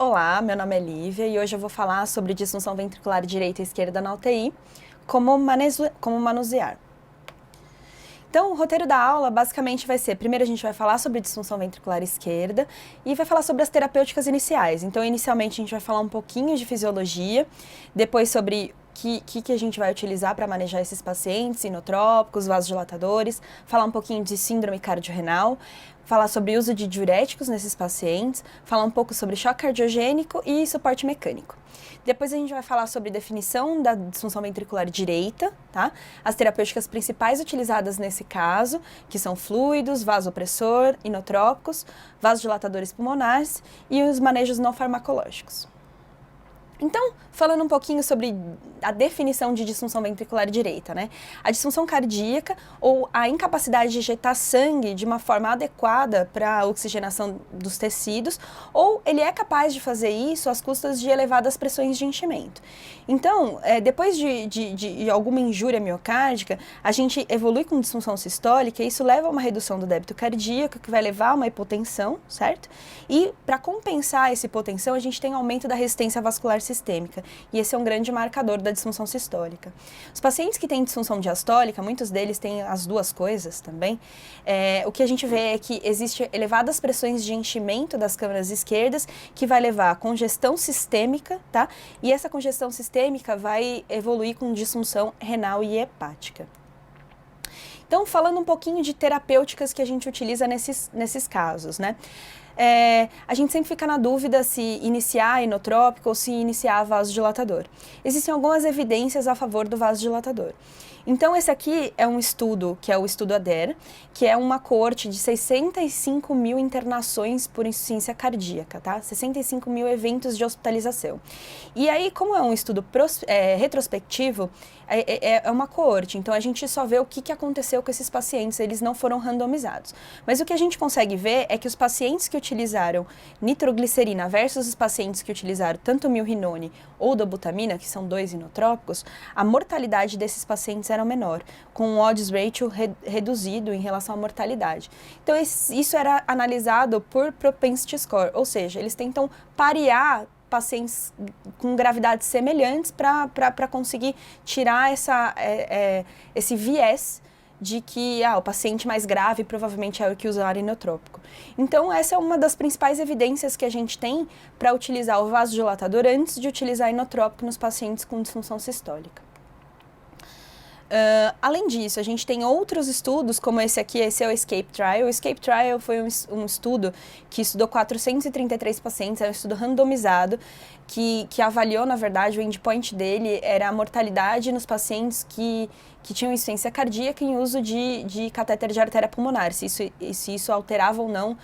Olá, meu nome é Lívia e hoje eu vou falar sobre disfunção ventricular direita e esquerda na UTI, como manusear. Então, o roteiro da aula basicamente vai ser, primeiro a gente vai falar sobre disfunção ventricular esquerda e vai falar sobre as terapêuticas iniciais. Então, inicialmente a gente vai falar um pouquinho de fisiologia, depois sobre o que a gente vai utilizar para manejar esses pacientes, inotrópicos, vasodilatadores, falar um pouquinho de síndrome cardiorrenal, falar sobre o uso de diuréticos nesses pacientes, falar um pouco sobre choque cardiogênico e suporte mecânico. Depois a gente vai falar sobre definição da disfunção ventricular direita, tá? As terapêuticas principais utilizadas nesse caso, que são fluidos, vasopressor, inotrópicos, vasodilatadores pulmonares e os manejos não farmacológicos. Então, falando um pouquinho sobre a definição de disfunção ventricular direita, né? A disfunção cardíaca ou a incapacidade de injetar sangue de uma forma adequada para a oxigenação dos tecidos, ou ele é capaz de fazer isso às custas de elevadas pressões de enchimento. Então, depois de alguma injúria miocárdica, a gente evolui com disfunção sistólica e isso leva a uma redução do débito cardíaco, que vai levar a uma hipotensão, certo? E para compensar essa hipotensão, a gente tem aumento da resistência vascular sistêmica, e esse é um grande marcador da disfunção sistólica. Os pacientes que têm disfunção diastólica, muitos deles têm as duas coisas também, o que a gente vê é que existe elevadas pressões de enchimento das câmaras esquerdas, que vai levar a congestão sistêmica, tá? E essa congestão sistêmica vai evoluir com disfunção renal e hepática. Então, falando um pouquinho de terapêuticas que a gente utiliza nesses casos, né? A gente sempre fica na dúvida se iniciar inotrópico ou se iniciar vasodilatador. Existem algumas evidências a favor do vasodilatador. Então, esse aqui é um estudo, que é o estudo ADER, que é uma coorte de 65 mil internações por insuficiência cardíaca, tá? 65 mil eventos de hospitalização. E aí, como é um estudo retrospectivo, é uma coorte, então a gente só vê o que aconteceu com esses pacientes, eles não foram randomizados. Mas o que a gente consegue ver é que os pacientes que utilizaram nitroglicerina versus os pacientes que utilizaram tanto milrinone ou dobutamina, que são dois inotrópicos, a mortalidade desses pacientes era menor, com um odds ratio reduzido em relação à mortalidade. Então, isso era analisado por propensity score, ou seja, eles tentam parear pacientes com gravidades semelhantes para conseguir tirar esse viés de que o paciente mais grave provavelmente é o que usar inotrópico. Então, essa é uma das principais evidências que a gente tem para utilizar o vasodilatador antes de utilizar inotrópico nos pacientes com disfunção sistólica. Além disso, a gente tem outros estudos, como esse aqui, esse é o ESCAPE Trial. O ESCAPE Trial foi um estudo que estudou 433 pacientes, é um estudo randomizado, que avaliou, na verdade, o endpoint dele era a mortalidade nos pacientes que tinham insuficiência cardíaca em uso de catéter de artéria pulmonar, se isso alterava ou não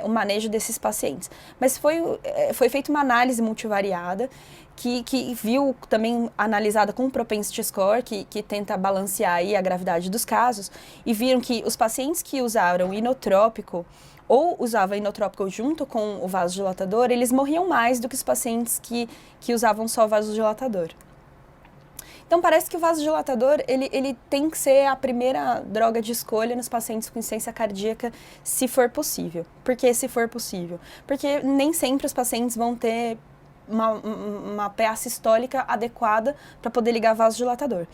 o manejo desses pacientes. Mas foi feita uma análise multivariada, que viu também analisada com o propensity score, que tenta balancear aí a gravidade dos casos, e viram que os pacientes que usaram inotrópico ou usavam inotrópico junto com o vasodilatador, eles morriam mais do que os pacientes que usavam só o vasodilatador. Então, parece que o vasodilatador, ele tem que ser a primeira droga de escolha nos pacientes com insuficiência cardíaca, se for possível. Por que se for possível? Porque nem sempre os pacientes vão ter uma PA sistólica adequada para poder ligar vasodilatador.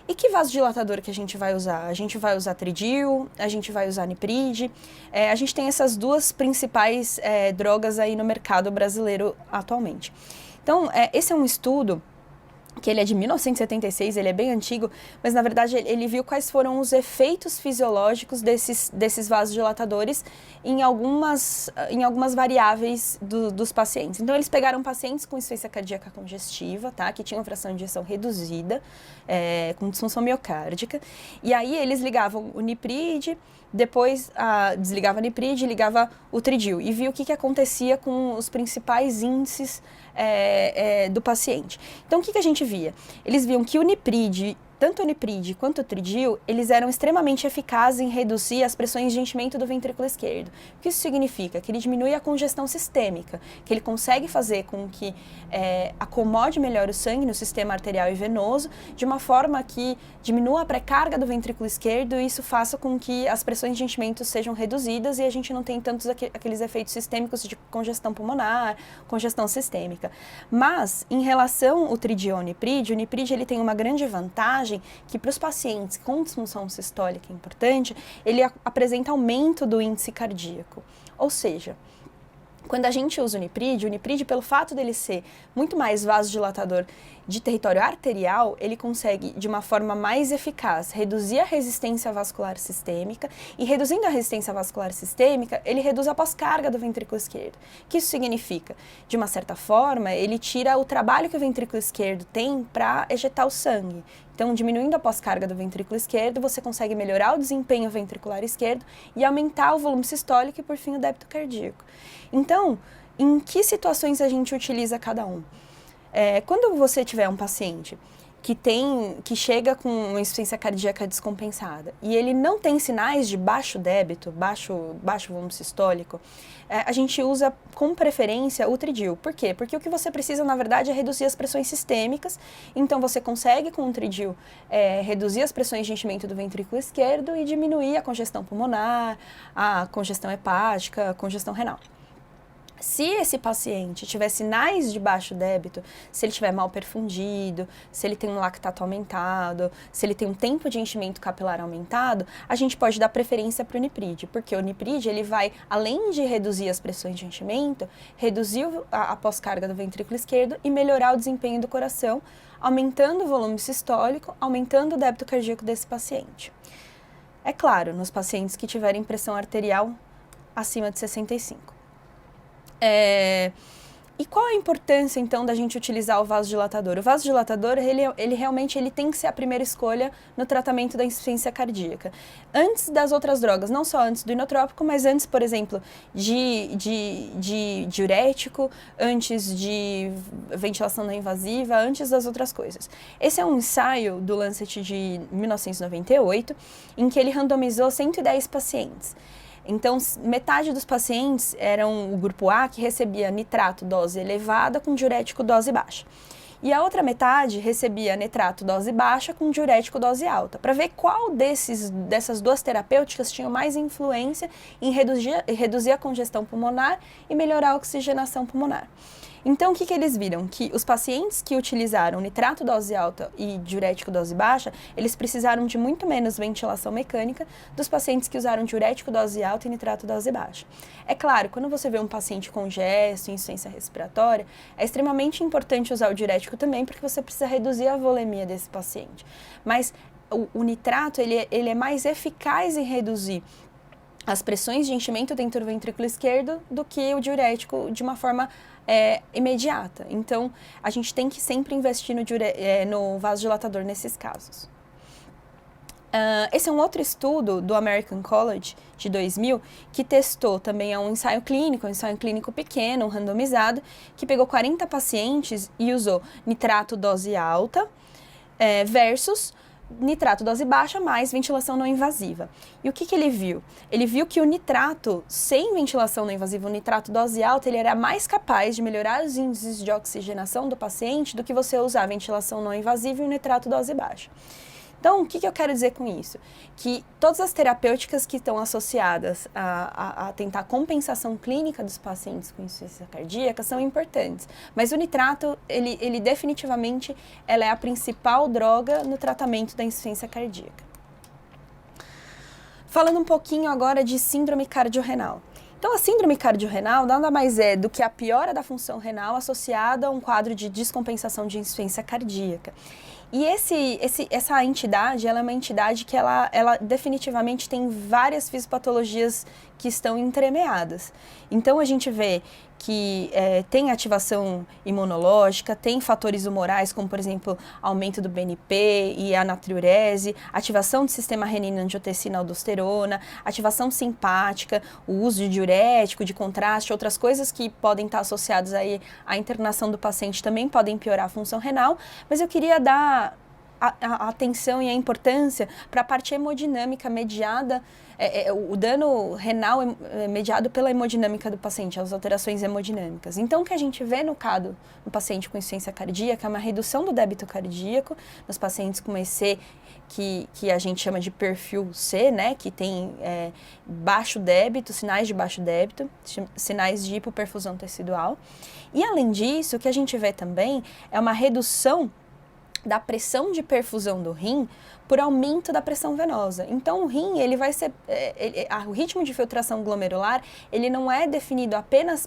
E que vasodilatador que a gente vai usar? A gente vai usar tridil, a gente vai usar nipride. A gente tem essas duas principais drogas aí no mercado brasileiro atualmente. Então, esse é um estudo que ele é de 1976, ele é bem antigo, mas na verdade ele viu quais foram os efeitos fisiológicos desses vasodilatadores em algumas variáveis dos pacientes. Então eles pegaram pacientes com insuficiência cardíaca congestiva, tá, que tinham fração de ejeção reduzida, com disfunção miocárdica, e aí eles ligavam o nipride, depois desligava a nipride, ligava o tridil, e viu o que acontecia com os principais índices do paciente. Então, o que a gente via? Eles viam que o nipride tanto o Nipride quanto o Tridil, eles eram extremamente eficazes em reduzir as pressões de enchimento do ventrículo esquerdo. O que isso significa? Que ele diminui a congestão sistêmica, que ele consegue fazer com que acomode melhor o sangue no sistema arterial e venoso, de uma forma que diminua a pré-carga do ventrículo esquerdo e isso faça com que as pressões de enchimento sejam reduzidas e a gente não tenha tantos aqueles efeitos sistêmicos de congestão pulmonar, congestão sistêmica. Mas, em relação ao Tridil ao Nipride, o Nipride ele tem uma grande vantagem que para os pacientes com disfunção sistólica importante, ele apresenta aumento do índice cardíaco. Ou seja, quando a gente usa o Nipride, pelo fato dele ser muito mais vasodilatador de território arterial, ele consegue, de uma forma mais eficaz, reduzir a resistência vascular sistêmica e, reduzindo a resistência vascular sistêmica, ele reduz a pós-carga do ventrículo esquerdo. O que isso significa? De uma certa forma, ele tira o trabalho que o ventrículo esquerdo tem para ejetar o sangue. Então, diminuindo a pós-carga do ventrículo esquerdo, você consegue melhorar o desempenho ventricular esquerdo e aumentar o volume sistólico e, por fim, o débito cardíaco. Então, em que situações a gente utiliza cada um? Quando você tiver um paciente que chega com uma insuficiência cardíaca descompensada e ele não tem sinais de baixo débito, baixo volume sistólico, a gente usa com preferência o Tridil. Por quê? Porque o que você precisa, na verdade, é reduzir as pressões sistêmicas. Então, você consegue, com o Tridil, reduzir as pressões de enchimento do ventrículo esquerdo e diminuir a congestão pulmonar, a congestão hepática, a congestão renal. Se esse paciente tiver sinais de baixo débito, se ele tiver mal perfundido, se ele tem um lactato aumentado, se ele tem um tempo de enchimento capilar aumentado, a gente pode dar preferência para o Nipride, porque o Nipride ele vai, além de reduzir as pressões de enchimento, reduzir a pós-carga do ventrículo esquerdo e melhorar o desempenho do coração, aumentando o volume sistólico, aumentando o débito cardíaco desse paciente. É claro, nos pacientes que tiverem pressão arterial acima de 65. E qual a importância, então, da gente utilizar o vasodilatador? O vasodilatador, ele realmente tem que ser a primeira escolha no tratamento da insuficiência cardíaca. Antes das outras drogas, não só antes do inotrópico, mas antes, por exemplo, de diurético, antes de ventilação não invasiva, antes das outras coisas. Esse é um ensaio do Lancet de 1998, em que ele randomizou 110 pacientes. Então, metade dos pacientes eram o grupo A, que recebia nitrato dose elevada com diurético dose baixa. E a outra metade recebia nitrato dose baixa com diurético dose alta, para ver qual dessas duas terapêuticas tinha mais influência em reduzir a congestão pulmonar e melhorar a oxigenação pulmonar. Então, o que eles viram? Que os pacientes que utilizaram nitrato dose alta e diurético dose baixa, eles precisaram de muito menos ventilação mecânica dos pacientes que usaram diurético dose alta e nitrato dose baixa. É claro, quando você vê um paciente com gesto, insuficiência respiratória, é extremamente importante usar o diurético também, porque você precisa reduzir a volemia desse paciente. Mas o nitrato, ele é mais eficaz em reduzir as pressões de enchimento dentro do ventrículo esquerdo do que o diurético de uma forma imediata. Então, a gente tem que sempre investir no vasodilatador nesses casos. Esse é um outro estudo do American College de 2000, que testou também um ensaio clínico pequeno, randomizado, que pegou 40 pacientes e usou nitrato dose alta versus nitrato dose baixa mais ventilação não invasiva. E o que ele viu? Ele viu que o nitrato sem ventilação não invasiva, o nitrato dose alta, ele era mais capaz de melhorar os índices de oxigenação do paciente do que você usar a ventilação não invasiva e o nitrato dose baixa. Então, o que eu quero dizer com isso? Que todas as terapêuticas que estão associadas a tentar compensação clínica dos pacientes com insuficiência cardíaca são importantes. Mas o nitrato, ele definitivamente ela é a principal droga no tratamento da insuficiência cardíaca. Falando um pouquinho agora de síndrome cardiorrenal. Então, a síndrome cardiorrenal nada mais é do que a piora da função renal associada a um quadro de descompensação de insuficiência cardíaca. E essa entidade, ela é uma entidade que ela definitivamente tem várias fisiopatologias que estão entremeadas. Então, a gente vê que tem ativação imunológica, tem fatores humorais, como, por exemplo, aumento do BNP e a natriurese, ativação do sistema renina-angiotensina-aldosterona, ativação simpática, o uso de diurético, de contraste, outras coisas que podem estar associadas aí à internação do paciente também podem piorar a função renal, mas eu queria dar a atenção e a importância para a parte hemodinâmica mediada, o dano renal é mediado pela hemodinâmica do paciente, as alterações hemodinâmicas. Então, o que a gente vê no paciente com insuficiência cardíaca é uma redução do débito cardíaco, nos pacientes com EC, que a gente chama de perfil C, né, que tem baixo débito, sinais de baixo débito, sinais de hipoperfusão tecidual. E, além disso, o que a gente vê também é uma redução da pressão de perfusão do rim por aumento da pressão venosa. Então, o rim, ele vai ser, o ritmo de filtração glomerular, ele não é definido apenas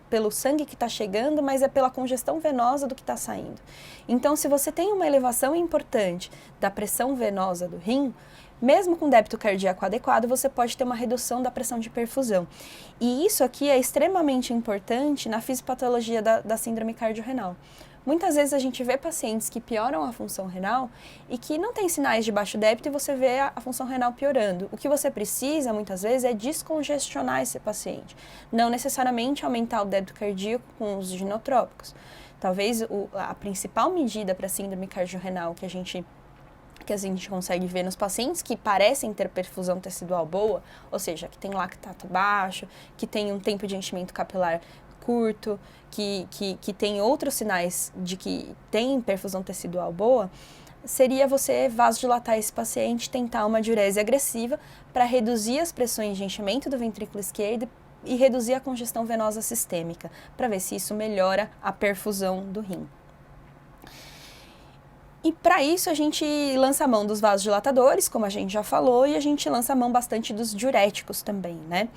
pelo sangue que está chegando, mas é pela congestão venosa do que está saindo. Então, se você tem uma elevação importante da pressão venosa do rim, mesmo com débito cardíaco adequado, você pode ter uma redução da pressão de perfusão. E isso aqui é extremamente importante na fisiopatologia da síndrome cardiorrenal. Muitas vezes a gente vê pacientes que pioram a função renal e que não tem sinais de baixo débito e você vê a função renal piorando. O que você precisa, muitas vezes, é descongestionar esse paciente, não necessariamente aumentar o débito cardíaco com o uso de inotrópicos. Talvez a principal medida para a síndrome cardiorrenal que a gente consegue ver nos pacientes que parecem ter perfusão tecidual boa, ou seja, que tem lactato baixo, que tem um tempo de enchimento capilar curto, que tem outros sinais de que tem perfusão tecidual boa, seria você vasodilatar esse paciente, tentar uma diurese agressiva para reduzir as pressões de enchimento do ventrículo esquerdo e reduzir a congestão venosa sistêmica, para ver se isso melhora a perfusão do rim. E para isso a gente lança a mão dos vasodilatadores, como a gente já falou, e a gente lança a mão bastante dos diuréticos também, né?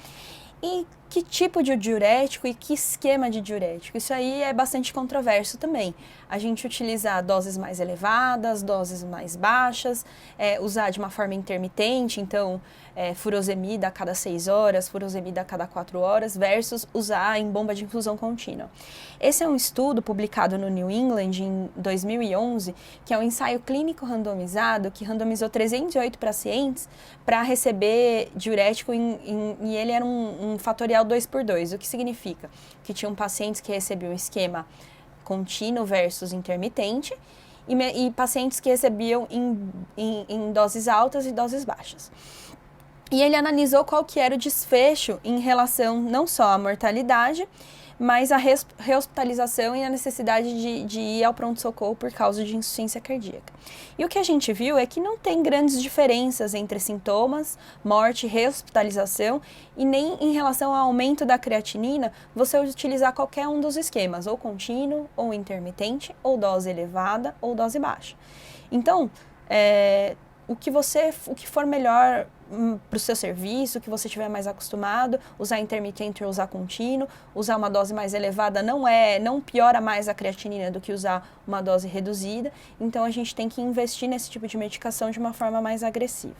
E que tipo de diurético e que esquema de diurético? Isso aí é bastante controverso também. A gente utiliza doses mais elevadas, doses mais baixas, usar de uma forma intermitente, então furosemida a cada 6 horas, furosemida a cada 4 horas, versus usar em bomba de infusão contínua. Esse é um estudo publicado no New England em 2011, que é um ensaio clínico randomizado, que randomizou 308 pacientes para receber diurético e ele era um fatorial 2x2, o que significa que tinham pacientes que recebiam esquema contínuo versus intermitente e pacientes que recebiam em doses altas e doses baixas. E ele analisou qual que era o desfecho em relação não só à mortalidade, mas a rehospitalização e a necessidade de ir ao pronto-socorro por causa de insuficiência cardíaca. E o que a gente viu é que não tem grandes diferenças entre sintomas, morte, rehospitalização e nem em relação ao aumento da creatinina, você utilizar qualquer um dos esquemas, ou contínuo, ou intermitente, ou dose elevada, ou dose baixa. Então, o que for melhor para o seu serviço, o que você estiver mais acostumado, usar intermitente ou usar contínuo, usar uma dose mais elevada não piora mais a creatinina do que usar uma dose reduzida, então a gente tem que investir nesse tipo de medicação de uma forma mais agressiva.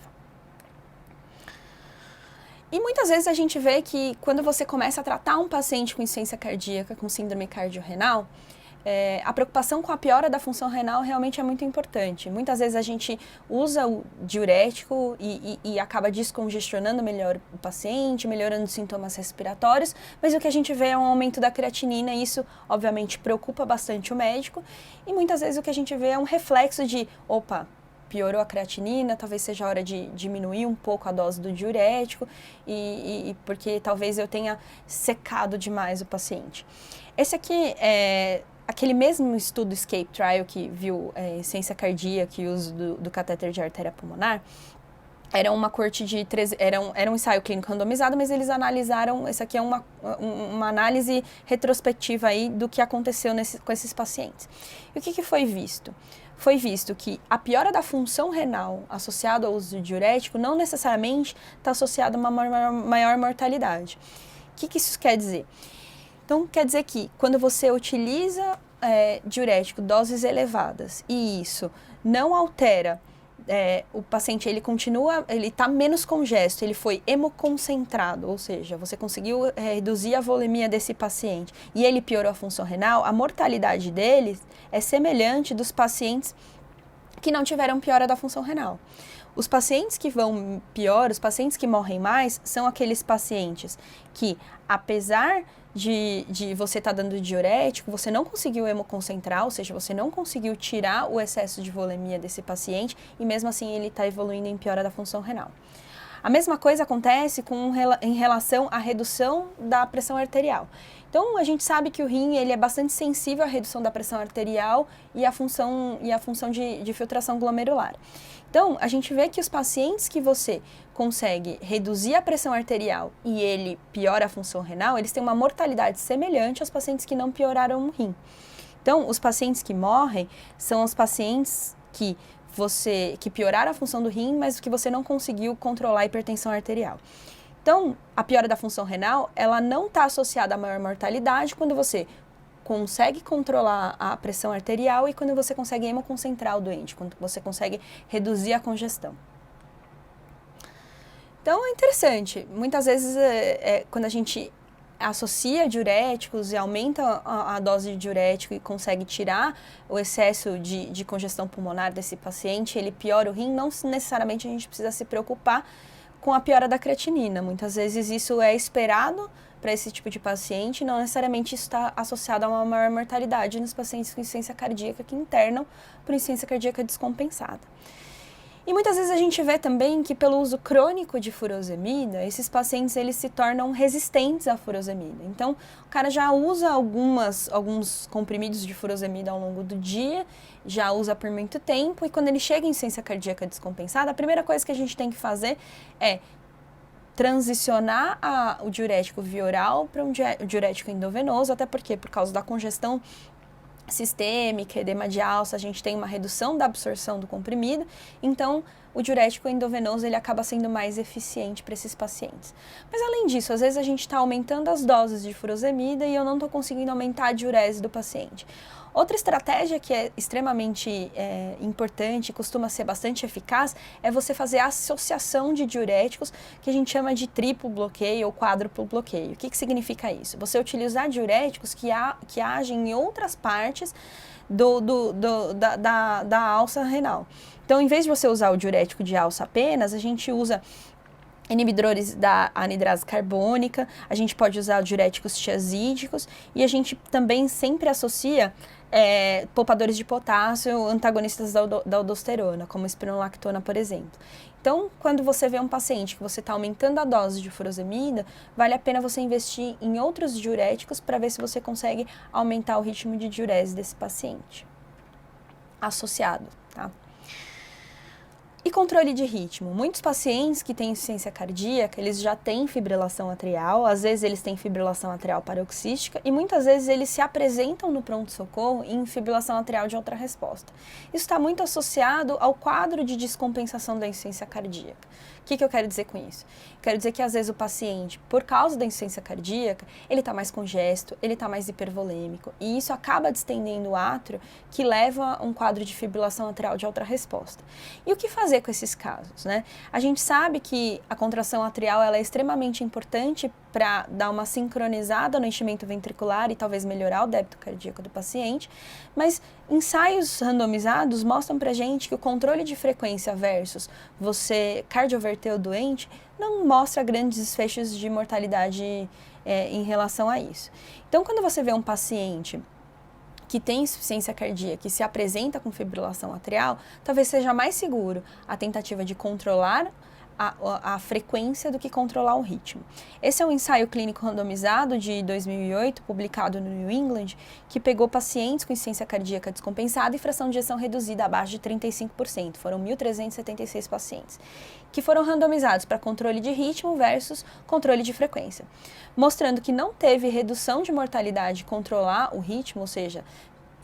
E muitas vezes a gente vê que quando você começa a tratar um paciente com insuficiência cardíaca, com síndrome cardiorrenal, a preocupação com a piora da função renal realmente é muito importante. Muitas vezes a gente usa o diurético e acaba descongestionando melhor o paciente, melhorando os sintomas respiratórios, mas o que a gente vê é um aumento da creatinina e isso, obviamente, preocupa bastante o médico. E muitas vezes o que a gente vê é um reflexo de, piorou a creatinina, talvez seja a hora de diminuir um pouco a dose do diurético, porque talvez eu tenha secado demais o paciente. Esse aqui é aquele mesmo estudo Escape Trial que viu insuficiência cardíaca e uso do catéter de artéria pulmonar. Era uma corte de era um ensaio clínico randomizado, mas eles analisaram, essa aqui é uma análise retrospectiva aí do que aconteceu com esses pacientes. E o que foi visto? Foi visto que a piora da função renal associada ao uso de diurético não necessariamente está associada a uma maior mortalidade. O que isso quer dizer? Então, quer dizer que quando você utiliza diurético, doses elevadas, e isso não altera, o paciente ele está menos congesto, ele foi hemoconcentrado, ou seja, você conseguiu reduzir a volemia desse paciente e ele piorou a função renal, a mortalidade deles é semelhante dos pacientes que não tiveram piora da função renal. Os pacientes que vão pior, os pacientes que morrem mais, são aqueles pacientes que, apesar de você estar dando diurético, você não conseguiu hemoconcentrar, ou seja, você não conseguiu tirar o excesso de volemia desse paciente e mesmo assim ele está evoluindo em piora da função renal. A mesma coisa acontece em relação à redução da pressão arterial. Então, a gente sabe que o rim ele é bastante sensível à redução da pressão arterial e à função de filtração glomerular. Então, a gente vê que os pacientes que você consegue reduzir a pressão arterial e ele piora a função renal, eles têm uma mortalidade semelhante aos pacientes que não pioraram o rim. Então, os pacientes que morrem são os pacientes que pioraram a função do rim, mas que você não conseguiu controlar a hipertensão arterial. Então, a piora da função renal, ela não está associada à maior mortalidade quando você consegue controlar a pressão arterial e quando você consegue hemoconcentrar o doente, quando você consegue reduzir a congestão. Então, é interessante. Muitas vezes, quando a gente associa diuréticos e aumenta a dose de diurético e consegue tirar o excesso de congestão pulmonar desse paciente, ele piora o rim, não necessariamente a gente precisa se preocupar com a piora da creatinina. Muitas vezes isso é esperado para esse tipo de paciente, não necessariamente isso está associado a uma maior mortalidade nos pacientes com insuficiência cardíaca que internam por insuficiência cardíaca descompensada. E muitas vezes a gente vê também que pelo uso crônico de furosemida, esses pacientes eles se tornam resistentes à furosemida. Então, o cara já usa alguns comprimidos de furosemida ao longo do dia, já usa por muito tempo, e quando ele chega em insuficiência cardíaca descompensada, a primeira coisa que a gente tem que fazer é transicionar o diurético via oral para um diurético endovenoso, até porque por causa da congestão sistêmica, edema de alça, a gente tem uma redução da absorção do comprimido, então o diurético endovenoso ele acaba sendo mais eficiente para esses pacientes. Mas além disso, às vezes a gente está aumentando as doses de furosemida e eu não estou conseguindo aumentar a diurese do paciente. Outra estratégia que é extremamente importante e costuma ser bastante eficaz é você fazer a associação de diuréticos, que a gente chama de triplo bloqueio ou quádruplo bloqueio. O que significa isso? Você utilizar diuréticos que agem em outras partes da alça renal. Então, em vez de você usar o diurético de alça apenas, a gente usa inibidores da anidrase carbônica, a gente pode usar diuréticos tiazídicos e a gente também sempre associa poupadores de potássio, antagonistas da aldosterona, como espironolactona, por exemplo. Então, quando você vê um paciente que você está aumentando a dose de furosemida, vale a pena você investir em outros diuréticos para ver se você consegue aumentar o ritmo de diurese desse paciente associado, tá? E controle de ritmo. Muitos pacientes que têm insuficiência cardíaca, eles já têm fibrilação atrial, às vezes eles têm fibrilação atrial paroxística e muitas vezes eles se apresentam no pronto-socorro em fibrilação atrial de alta resposta. Isso está muito associado ao quadro de descompensação da insuficiência cardíaca. O que eu quero dizer com isso? Quero dizer que às vezes o paciente, por causa da insuficiência cardíaca, ele está mais congesto, ele está mais hipervolêmico e isso acaba distendendo o átrio, que leva a um quadro de fibrilação atrial de alta resposta. E o que fazer com esses casos, né? A gente sabe que a contração atrial ela é extremamente importante para dar uma sincronizada no enchimento ventricular e talvez melhorar o débito cardíaco do paciente, mas ensaios randomizados mostram pra gente que o controle de frequência versus você cardioverter o doente não mostra grandes desfechos de mortalidade em relação a isso. Então, quando você vê um paciente que tem insuficiência cardíaca, que se apresenta com fibrilação atrial, talvez seja mais seguro a tentativa de controlar a frequência do que controlar o ritmo. Esse é um ensaio clínico randomizado de 2008, publicado no New England, que pegou pacientes com insuficiência cardíaca descompensada e fração de ejeção reduzida abaixo de 35%. Foram 1.376 pacientes, que foram randomizados para controle de ritmo versus controle de frequência, mostrando que não teve redução de mortalidade controlar o ritmo, ou seja,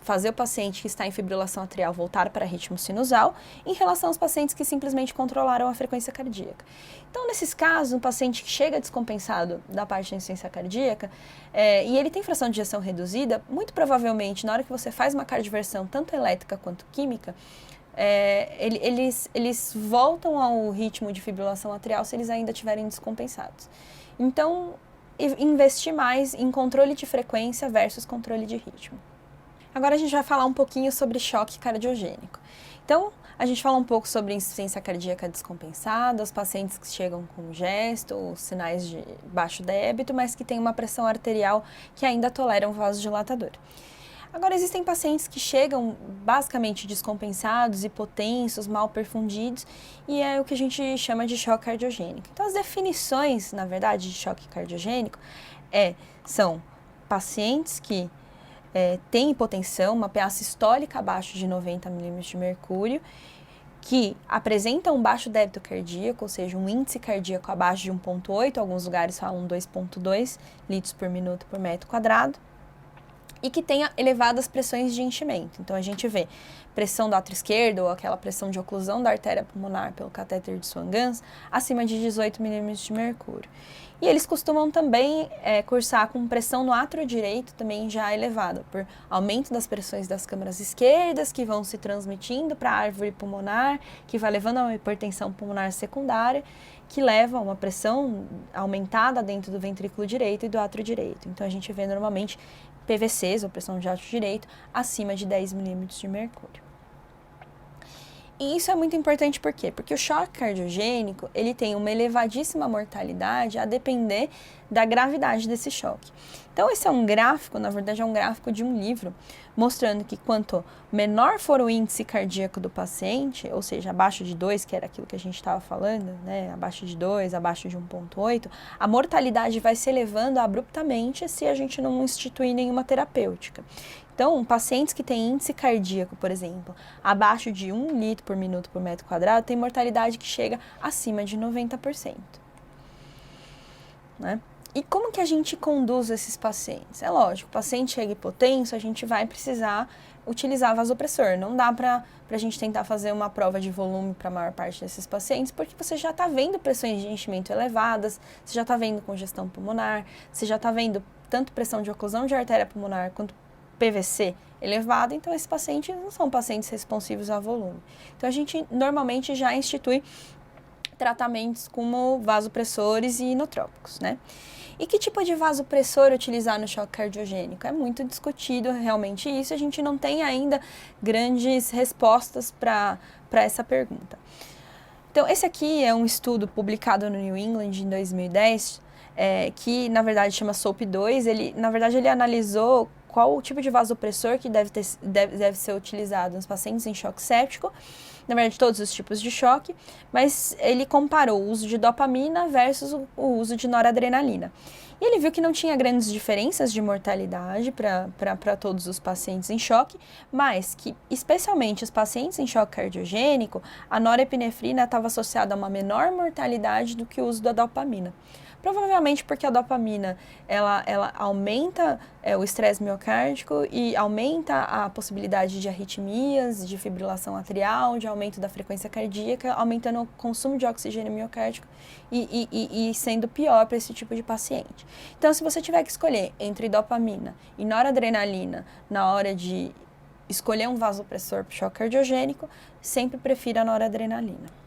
fazer o paciente que está em fibrilação atrial voltar para ritmo sinusal, em relação aos pacientes que simplesmente controlaram a frequência cardíaca. Então, nesses casos, um paciente que chega descompensado da parte da insuficiência cardíaca e ele tem fração de ejeção reduzida, muito provavelmente, na hora que você faz uma cardioversão, tanto elétrica quanto química, eles voltam ao ritmo de fibrilação atrial se eles ainda estiverem descompensados. Então, investir mais em controle de frequência versus controle de ritmo. Agora a gente vai falar um pouquinho sobre choque cardiogênico. Então, A gente fala um pouco sobre insuficiência cardíaca descompensada, os pacientes que chegam com gesto, sinais de baixo débito, mas que têm uma pressão arterial que ainda tolera um vasodilatador. Agora, existem pacientes que chegam basicamente descompensados, hipotensos, mal perfundidos, e é o que a gente chama de choque cardiogênico. Então, as definições, na verdade, de choque cardiogênico são pacientes que têm hipotensão, uma PA sistólica abaixo de 90 milímetros de mercúrio, que apresentam um baixo débito cardíaco, ou seja, um índice cardíaco abaixo de 1,8, alguns lugares falam 2,2 litros por minuto por metro quadrado, e que tenha elevadas pressões de enchimento. Então, a gente vê pressão do átrio esquerdo, ou aquela pressão de oclusão da artéria pulmonar pelo catéter de Swan-Ganz, acima de 18 milímetros de mercúrio. E eles costumam também cursar com pressão no átrio direito, também já elevada, por aumento das pressões das câmaras esquerdas, que vão se transmitindo para a árvore pulmonar, que vai levando a uma hipertensão pulmonar secundária, que leva a uma pressão aumentada dentro do ventrículo direito e do átrio direito. Então, a gente vê normalmente PVCs, ou pressão de átrio direito, acima de 10 milímetros de mercúrio. E isso é muito importante por quê? Porque o choque cardiogênico, ele tem uma elevadíssima mortalidade a depender da gravidade desse choque. Então, esse é um gráfico, na verdade é um gráfico de um livro, mostrando que quanto menor for o índice cardíaco do paciente, ou seja, abaixo de 2, que era aquilo que a gente estava falando, né? Abaixo de 2, abaixo de 1,8, a mortalidade vai se elevando abruptamente se a gente não instituir nenhuma terapêutica. Então, pacientes que têm índice cardíaco, por exemplo, abaixo de 1 litro por minuto por metro quadrado, tem mortalidade que chega acima de 90%. Né? E como que a gente conduz esses pacientes? É lógico, o paciente chega hipotenso, a gente vai precisar utilizar vasopressor. Não dá para a gente tentar fazer uma prova de volume para a maior parte desses pacientes, porque você já está vendo pressões de enchimento elevadas, você já está vendo congestão pulmonar, você já está vendo tanto pressão de oclusão de artéria pulmonar quanto PVC elevado, então esses pacientes não são pacientes responsivos a volume. Então a gente normalmente já institui tratamentos como vasopressores e inotrópicos, né? E que tipo de vasopressor utilizar no choque cardiogênico? É muito discutido realmente isso, a gente não tem ainda grandes respostas para essa pergunta. Então esse aqui é um estudo publicado no New England em 2010, que na verdade chama SOAP2, ele analisou qual o tipo de vasopressor que deve ser utilizado nos pacientes em choque séptico, na verdade todos os tipos de choque, mas ele comparou o uso de dopamina versus o uso de noradrenalina. E ele viu que não tinha grandes diferenças de mortalidade para todos os pacientes em choque, mas que, especialmente os pacientes em choque cardiogênico, a norepinefrina estava associada a uma menor mortalidade do que o uso da dopamina. Provavelmente porque a dopamina, ela aumenta o estresse miocárdico e aumenta a possibilidade de arritmias, de fibrilação atrial, de aumento da frequência cardíaca, aumentando o consumo de oxigênio miocárdico e sendo pior para esse tipo de paciente. Então, se você tiver que escolher entre dopamina e noradrenalina na hora de escolher um vasopressor para choque cardiogênico, sempre prefira a noradrenalina.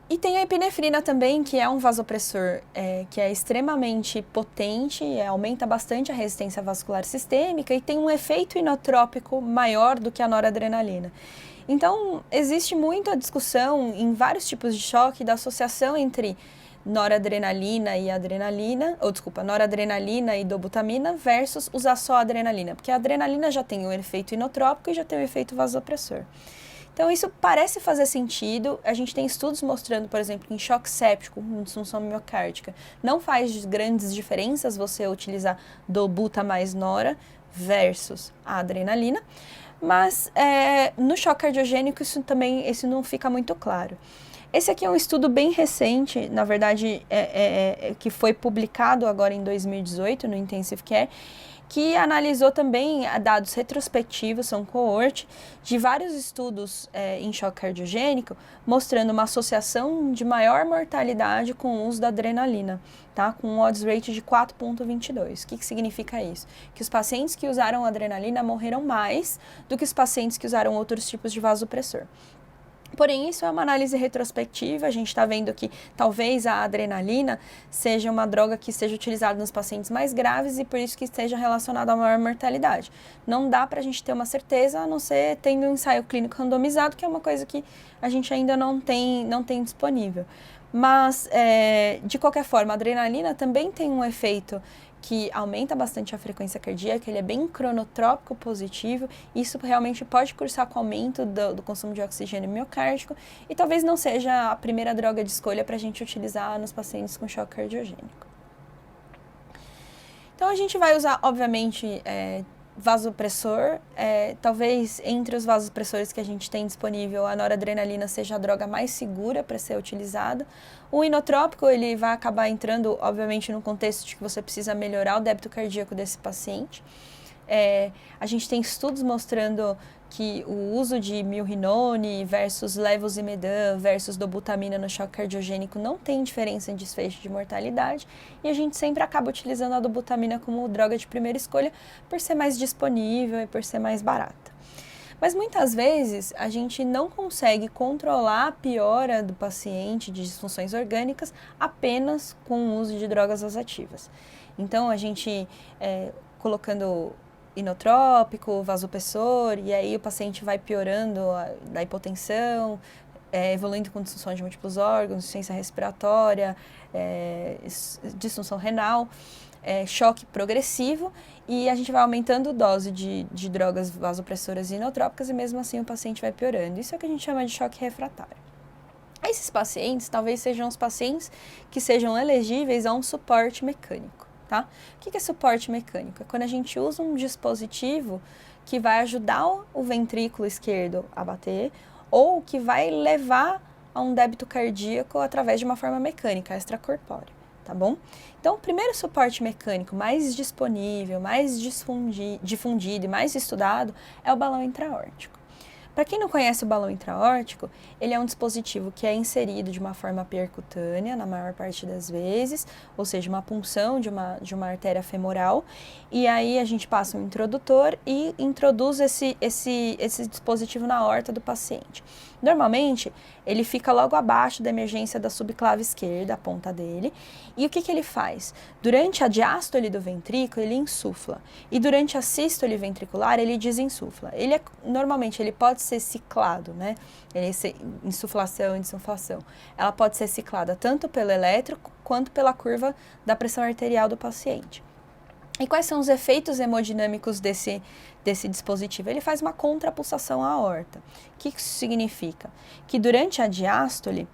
E tem a epinefrina também, que é um vasopressor que é extremamente potente, aumenta bastante a resistência vascular sistêmica e tem um efeito inotrópico maior do que a noradrenalina. Então, existe muita discussão em vários tipos de choque da associação entre noradrenalina e adrenalina, noradrenalina e dobutamina versus usar só a adrenalina, porque a adrenalina já tem o efeito inotrópico e já tem o efeito vasopressor. Então, isso parece fazer sentido. A gente tem estudos mostrando, por exemplo, que em choque séptico, com disfunção miocárdica, não faz grandes diferenças você utilizar dobuta mais nora versus a adrenalina, mas no choque cardiogênico isso não fica muito claro. Esse aqui é um estudo bem recente, na verdade, que foi publicado agora em 2018 no Intensive Care, que analisou também dados retrospectivos, são coorte, de vários estudos em choque cardiogênico, mostrando uma associação de maior mortalidade com o uso da adrenalina, tá? Com um odds rate de 4,22. O que significa isso? Que os pacientes que usaram adrenalina morreram mais do que os pacientes que usaram outros tipos de vasopressor. Porém, isso é uma análise retrospectiva, a gente está vendo que talvez a adrenalina seja uma droga que seja utilizada nos pacientes mais graves e por isso que esteja relacionada a maior mortalidade. Não dá para a gente ter uma certeza, a não ser tendo um ensaio clínico randomizado, que é uma coisa que a gente ainda não tem disponível. Mas, de qualquer forma, a adrenalina também tem um efeito que aumenta bastante a frequência cardíaca, ele é bem cronotrópico positivo, isso realmente pode cursar com o aumento do consumo de oxigênio miocárdico e talvez não seja a primeira droga de escolha para a gente utilizar nos pacientes com choque cardiogênico. Então a gente vai usar, obviamente, vasopressor, talvez entre os vasopressores que a gente tem disponível, a noradrenalina seja a droga mais segura para ser utilizada. O inotrópico, ele vai acabar entrando, obviamente, no contexto de que você precisa melhorar o débito cardíaco desse paciente. A gente tem estudos mostrando que o uso de milrinone versus levosimedan versus dobutamina no choque cardiogênico não tem diferença em desfecho de mortalidade e a gente sempre acaba utilizando a dobutamina como droga de primeira escolha por ser mais disponível e por ser mais barata. Mas muitas vezes a gente não consegue controlar a piora do paciente de disfunções orgânicas apenas com o uso de drogas vasoativas. Então a gente colocando inotrópico, vasopressor, e aí o paciente vai piorando da hipotensão, evoluindo com disfunção de múltiplos órgãos, insuficiência respiratória, disfunção renal, choque progressivo, e a gente vai aumentando a dose de drogas vasopressoras e inotrópicas, e mesmo assim o paciente vai piorando. Isso é o que a gente chama de choque refratário. Esses pacientes talvez sejam os pacientes que sejam elegíveis a um suporte mecânico. Tá? O que é suporte mecânico? É quando a gente usa um dispositivo que vai ajudar o ventrículo esquerdo a bater ou que vai levar a um débito cardíaco através de uma forma mecânica, extracorpórea, tá bom? Então, o primeiro suporte mecânico mais disponível, mais difundido e mais estudado é o balão intra-aórtico. Para quem não conhece o balão intra-aórtico, ele é um dispositivo que é inserido de uma forma percutânea, na maior parte das vezes, ou seja, uma punção de uma artéria femoral, e aí a gente passa um introdutor e introduz esse dispositivo na aorta do paciente. Normalmente, ele fica logo abaixo da emergência da subclave esquerda, a ponta dele, e o que ele faz? Durante a diástole do ventrículo, ele insufla, e durante a sístole ventricular, ele desinsufla. Normalmente, ele pode ser ciclado, né? Insuflação e desinsuflação. Ela pode ser ciclada tanto pelo elétrico quanto pela curva da pressão arterial do paciente. E quais são os efeitos hemodinâmicos desse dispositivo? Ele faz uma contrapulsação à aorta. O que isso significa? Que durante a diástole,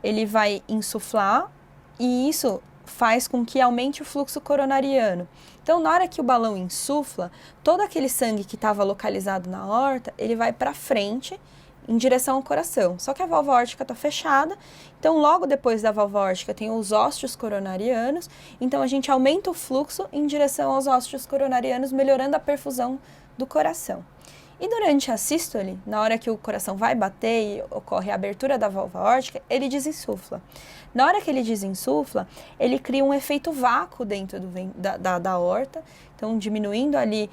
ele vai insuflar e isso faz com que aumente o fluxo coronariano. Então, na hora que o balão insufla, todo aquele sangue que estava localizado na aorta, ele vai para frente em direção ao coração. Só que a válvula aórtica está fechada, então logo depois da válvula aórtica tem os ósteos coronarianos, então a gente aumenta o fluxo em direção aos ósteos coronarianos, melhorando a perfusão do coração. E durante a sístole, na hora que o coração vai bater e ocorre a abertura da válvula aórtica, ele desinsufla. Na hora que ele desinsufla, ele cria um efeito vácuo dentro da aorta, então diminuindo ali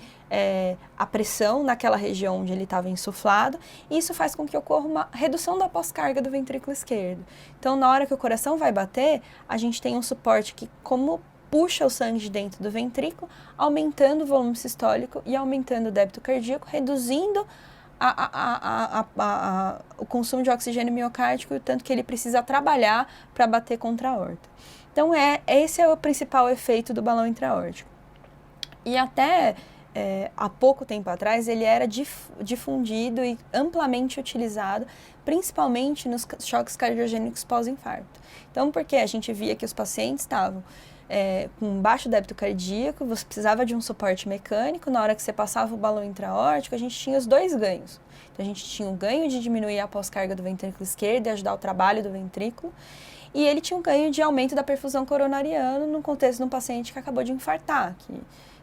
a pressão naquela região onde ele estava insuflado, e isso faz com que ocorra uma redução da pós-carga do ventrículo esquerdo. Então, na hora que o coração vai bater, a gente tem um suporte que, como puxa o sangue de dentro do ventrículo, aumentando o volume sistólico e aumentando o débito cardíaco, reduzindo o consumo de oxigênio miocárdico e o tanto que ele precisa trabalhar para bater contra a aorta. Então, esse é o principal efeito do balão intra-aórtico. E até há pouco tempo atrás, ele era difundido e amplamente utilizado, principalmente nos choques cardiogênicos pós-infarto. Então, porque a gente via que os pacientes estavam com baixo débito cardíaco, você precisava de um suporte mecânico, na hora que você passava o balão intra-aórtico, a gente tinha os dois ganhos. Então, a gente tinha o ganho de diminuir a pós-carga do ventrículo esquerdo e ajudar o trabalho do ventrículo, e ele tinha um ganho de aumento da perfusão coronariana no contexto de um paciente que acabou de infartar,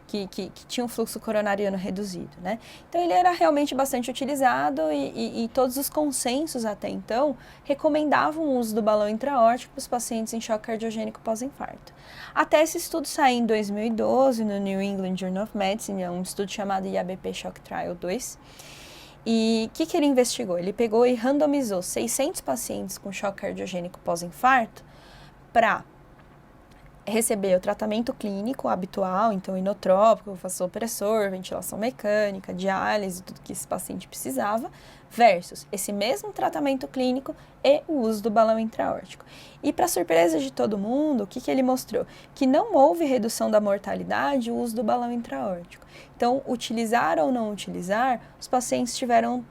que tinha um fluxo coronariano reduzido, né? Então, ele era realmente bastante utilizado e todos os consensos até então recomendavam o uso do balão intra-aórtico para os pacientes em choque cardiogênico pós-infarto. Até esse estudo sair em 2012 no New England Journal of Medicine, é um estudo chamado IABP Shock Trial 2, E o que ele investigou? Ele pegou e randomizou 600 pacientes com choque cardiogênico pós-infarto para receber o tratamento clínico habitual, então inotrópico, vasopressor, ventilação mecânica, diálise, tudo que esse paciente precisava, versus esse mesmo tratamento clínico e o uso do balão intra-aórtico. E para surpresa de todo mundo, o que ele mostrou? Que não houve redução da mortalidade o uso do balão intra-aórtico. Então, utilizar ou não utilizar, os pacientes tiveram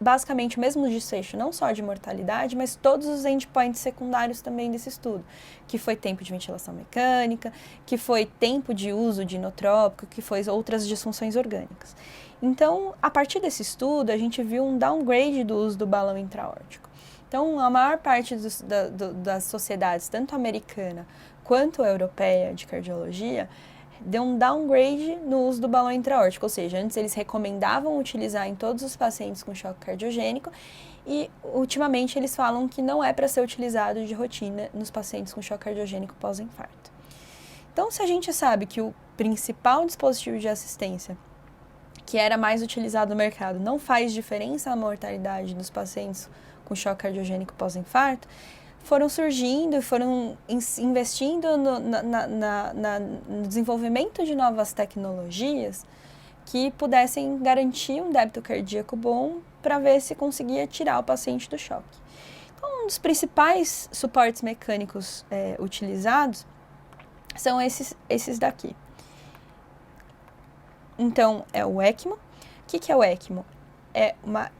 basicamente o mesmo desfecho, não só de mortalidade, mas todos os endpoints secundários também desse estudo, que foi tempo de ventilação mecânica, que foi tempo de uso de inotrópico, que foi outras disfunções orgânicas. Então, a partir desse estudo, a gente viu um downgrade do uso do balão intra-aórtico. Então, a maior parte das sociedades, tanto americana quanto europeia de cardiologia, deu um downgrade no uso do balão intra-aórtico, ou seja, antes eles recomendavam utilizar em todos os pacientes com choque cardiogênico e ultimamente eles falam que não é para ser utilizado de rotina nos pacientes com choque cardiogênico pós-infarto. Então, se a gente sabe que o principal dispositivo de assistência que era mais utilizado no mercado não faz diferença na mortalidade dos pacientes com choque cardiogênico pós-infarto, foram surgindo e foram investindo no desenvolvimento de novas tecnologias que pudessem garantir um débito cardíaco bom para ver se conseguia tirar o paciente do choque. Então, um dos principais suportes mecânicos utilizados são esses daqui. Então, é o ECMO. O que é o ECMO?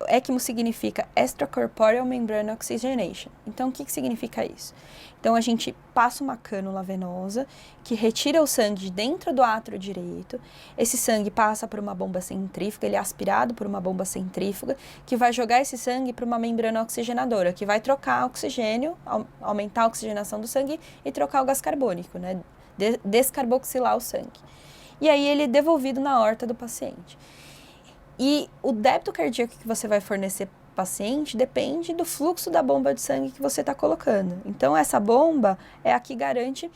ECMO significa Extracorporeal Membrane Oxygenation. Então, o que significa isso? Então, a gente passa uma cânula venosa que retira o sangue de dentro do átrio direito. Esse sangue passa por uma bomba centrífuga, ele é aspirado por uma bomba centrífuga, que vai jogar esse sangue para uma membrana oxigenadora, que vai trocar oxigênio, aumentar a oxigenação do sangue e trocar o gás carbônico, né? Descarboxilar o sangue. E aí, ele é devolvido na aorta do paciente. E o débito cardíaco que você vai fornecer para o paciente depende do fluxo da bomba de sangue que você está colocando. Então, essa bomba é a que garante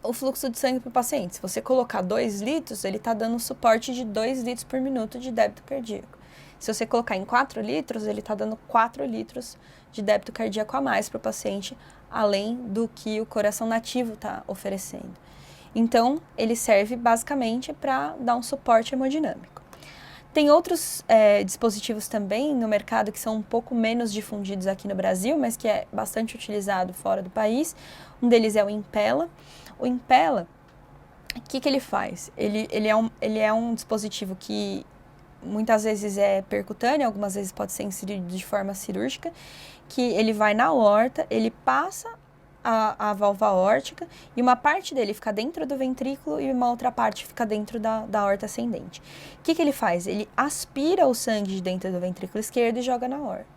o fluxo de sangue para o paciente. Se você colocar 2 litros, ele está dando suporte de 2 litros por minuto de débito cardíaco. Se você colocar em 4 litros, ele está dando 4 litros de débito cardíaco a mais para o paciente, além do que o coração nativo está oferecendo. Então, ele serve basicamente para dar um suporte hemodinâmico. Tem outros dispositivos também no mercado que são um pouco menos difundidos aqui no Brasil, mas que é bastante utilizado fora do país. Um deles é o Impella. O Impella, o que ele faz? Ele é um dispositivo que muitas vezes é percutâneo, algumas vezes pode ser inserido de forma cirúrgica, que ele vai na aorta, ele passa a válvula aórtica e uma parte dele fica dentro do ventrículo e uma outra parte fica dentro da aorta ascendente. O que ele faz? Ele aspira o sangue de dentro do ventrículo esquerdo e joga na aorta.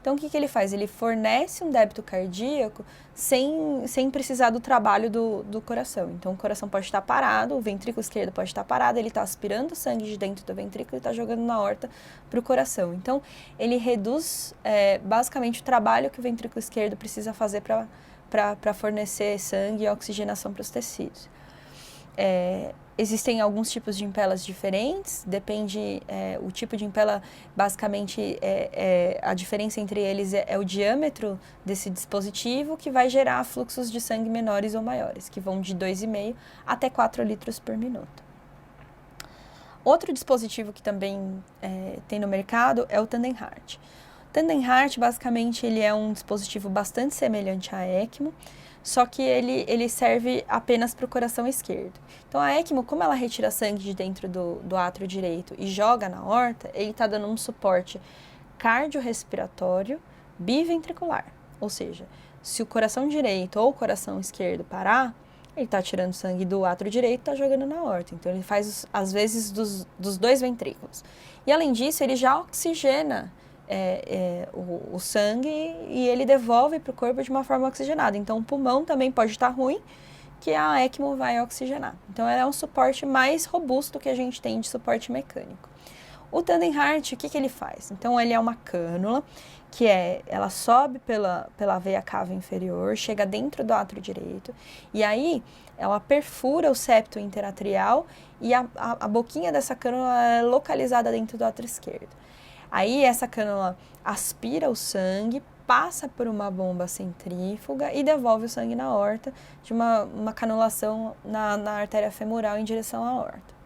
Então, o que ele faz? Ele fornece um débito cardíaco sem precisar do trabalho do coração. Então, o coração pode estar parado, o ventrículo esquerdo pode estar parado, ele está aspirando o sangue de dentro do ventrículo e está jogando na aorta para o coração. Então, ele reduz basicamente o trabalho que o ventrículo esquerdo precisa fazer para fornecer sangue e oxigenação para os tecidos. Existem alguns tipos de impelas diferentes, depende, o tipo de impela, basicamente, a diferença entre eles é o diâmetro desse dispositivo, que vai gerar fluxos de sangue menores ou maiores, que vão de 2,5 até 4 litros por minuto. Outro dispositivo que também tem no mercado é o Tandem Heart. Tandem Heart, basicamente, ele é um dispositivo bastante semelhante à ECMO, só que ele serve apenas para o coração esquerdo. Então, a ECMO, como ela retira sangue de dentro do átrio direito e joga na aorta, ele está dando um suporte cardiorrespiratório biventricular. Ou seja, se o coração direito ou o coração esquerdo parar, ele está tirando sangue do átrio direito e está jogando na aorta. Então, ele faz, às vezes, dos 2 ventrículos. E, além disso, ele já oxigena o sangue e ele devolve para o corpo de uma forma oxigenada. Então, o pulmão também pode estar ruim, que a ECMO vai oxigenar. Então, ela é um suporte mais robusto que a gente tem de suporte mecânico. O Tandem Heart, o que ele faz? Então, ele é uma cânula que ela sobe pela veia cava inferior, chega dentro do átrio direito, e aí ela perfura o septo interatrial e a boquinha dessa cânula é localizada dentro do átrio esquerdo. Aí essa cânula aspira o sangue, passa por uma bomba centrífuga e devolve o sangue na aorta de uma canulação na artéria femoral em direção à aorta.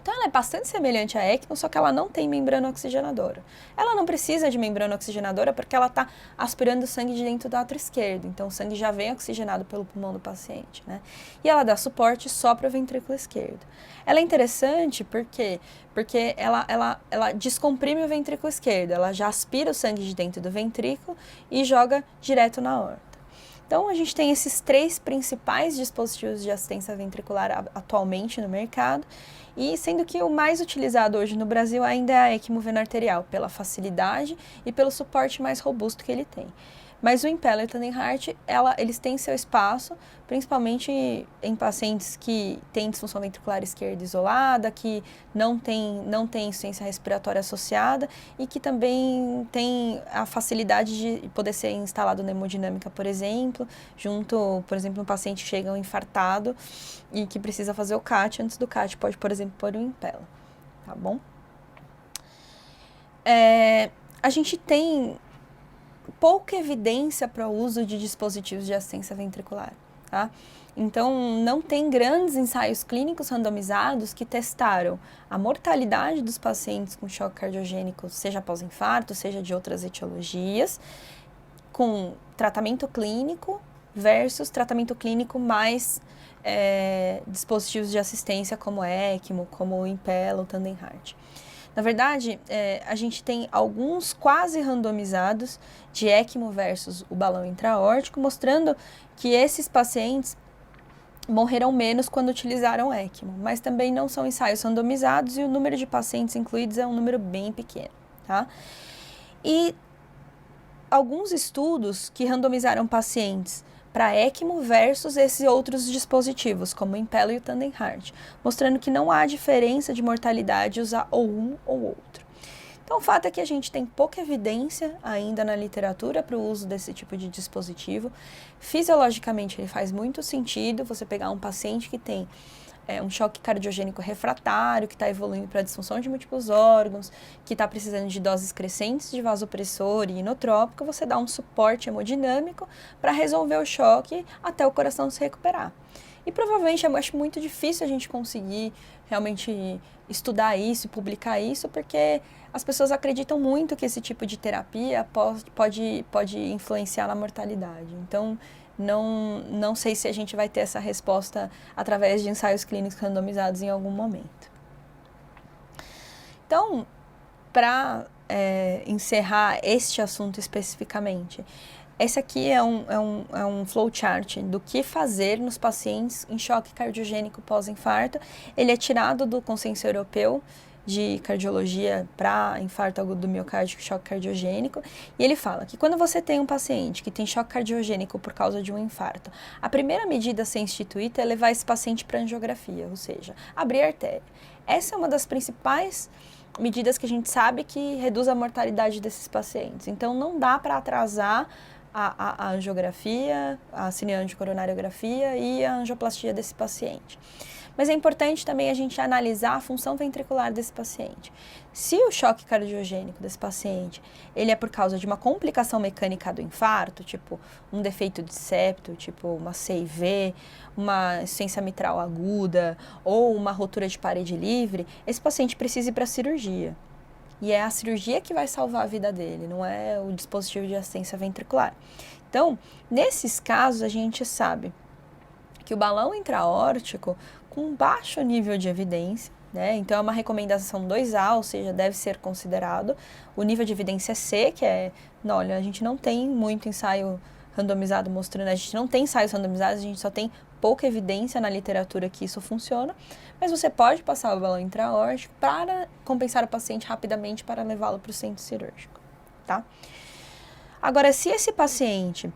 Então ela é bastante semelhante à ECMO, só que ela não tem membrana oxigenadora. Ela não precisa de membrana oxigenadora porque ela está aspirando o sangue de dentro do átrio esquerdo, então o sangue já vem oxigenado pelo pulmão do paciente, né? E ela dá suporte só para o ventrículo esquerdo. Ela é interessante porque ela descomprime o ventrículo esquerdo, ela já aspira o sangue de dentro do ventrículo e joga direto na aorta. Então, a gente tem esses 3 principais dispositivos de assistência ventricular atualmente no mercado, e sendo que o mais utilizado hoje no Brasil ainda é a ECMO veno arterial, pela facilidade e pelo suporte mais robusto que ele tem. Mas o Impella e o Tandem Heart, eles têm seu espaço, principalmente em pacientes que têm disfunção ventricular esquerda isolada, que não tem insuficiência respiratória associada e que também tem a facilidade de poder ser instalado na hemodinâmica, por exemplo, junto, por exemplo, um paciente que chega infartado e que precisa fazer o CAT, antes do CAT pode, por exemplo, pôr o Impella, tá bom? A gente tem pouca evidência para o uso de dispositivos de assistência ventricular, tá? Então, não tem grandes ensaios clínicos randomizados que testaram a mortalidade dos pacientes com choque cardiogênico, seja após infarto, seja de outras etiologias, com tratamento clínico versus tratamento clínico mais dispositivos de assistência como ECMO, como o Impella, o Tandem Heart. Na verdade, a gente tem alguns quase randomizados de ECMO versus o balão intra-aórtico, mostrando que esses pacientes morreram menos quando utilizaram ECMO, mas também não são ensaios randomizados e o número de pacientes incluídos é um número bem pequeno, tá? E alguns estudos que randomizaram pacientes para ECMO versus esses outros dispositivos, como o Impella e o Tandem Heart, mostrando que não há diferença de mortalidade usar ou um ou outro. Então, o fato é que a gente tem pouca evidência ainda na literatura para o uso desse tipo de dispositivo. Fisiologicamente, ele faz muito sentido você pegar um paciente que tem um choque cardiogênico refratário, que está evoluindo para disfunção de múltiplos órgãos, que está precisando de doses crescentes de vasopressor e inotrópico, você dá um suporte hemodinâmico para resolver o choque até o coração se recuperar. E provavelmente eu acho muito difícil a gente conseguir realmente estudar isso e publicar isso, porque as pessoas acreditam muito que esse tipo de terapia pode influenciar na mortalidade. Então, não sei se a gente vai ter essa resposta através de ensaios clínicos randomizados em algum momento. Então, para encerrar este assunto especificamente, esse aqui é um flowchart do que fazer nos pacientes em choque cardiogênico pós-infarto. Ele é tirado do Consenso Europeu de Cardiologia para infarto agudo do miocárdio e choque cardiogênico, e ele fala que quando você tem um paciente que tem choque cardiogênico por causa de um infarto, a primeira medida a ser instituída é levar esse paciente para angiografia, ou seja, abrir a artéria. Essa é uma das principais medidas que a gente sabe que reduz a mortalidade desses pacientes. Então, não dá para atrasar a angiografia, a cineangiocoronariografia e a angioplastia desse paciente. Mas é importante também a gente analisar a função ventricular desse paciente. Se o choque cardiogênico desse paciente, ele é por causa de uma complicação mecânica do infarto, tipo um defeito de septo, tipo uma CIV, uma insuficiência mitral aguda ou uma rotura de parede livre, esse paciente precisa ir para a cirurgia. E é a cirurgia que vai salvar a vida dele, não é o dispositivo de assistência ventricular. Então, nesses casos, a gente sabe que o balão intra-aórtico, com baixo nível de evidência, né? Então é uma recomendação 2A, ou seja, deve ser considerado. O nível de evidência é C, que é, não, olha, a gente não tem muito ensaio randomizado mostrando, a gente não tem ensaios randomizados, a gente só tem pouca evidência na literatura que isso funciona, mas você pode passar o balão intra-aórtico para compensar o paciente rapidamente para levá-lo para o centro cirúrgico, tá? Agora, se esse paciente,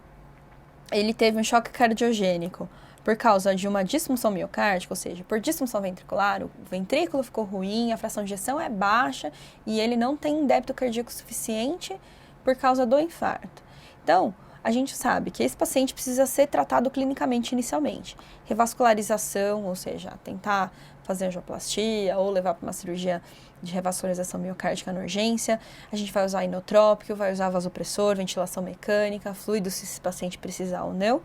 ele teve um choque cardiogênico por causa de uma disfunção miocárdica, ou seja, por disfunção ventricular, o ventrículo ficou ruim, a fração de ejeção é baixa e ele não tem débito cardíaco suficiente por causa do infarto. Então, a gente sabe que esse paciente precisa ser tratado clinicamente inicialmente. Revascularização, ou seja, tentar fazer angioplastia ou levar para uma cirurgia de revascularização miocárdica na urgência, a gente vai usar inotrópico, vai usar vasopressor, ventilação mecânica, fluido se esse paciente precisar ou não.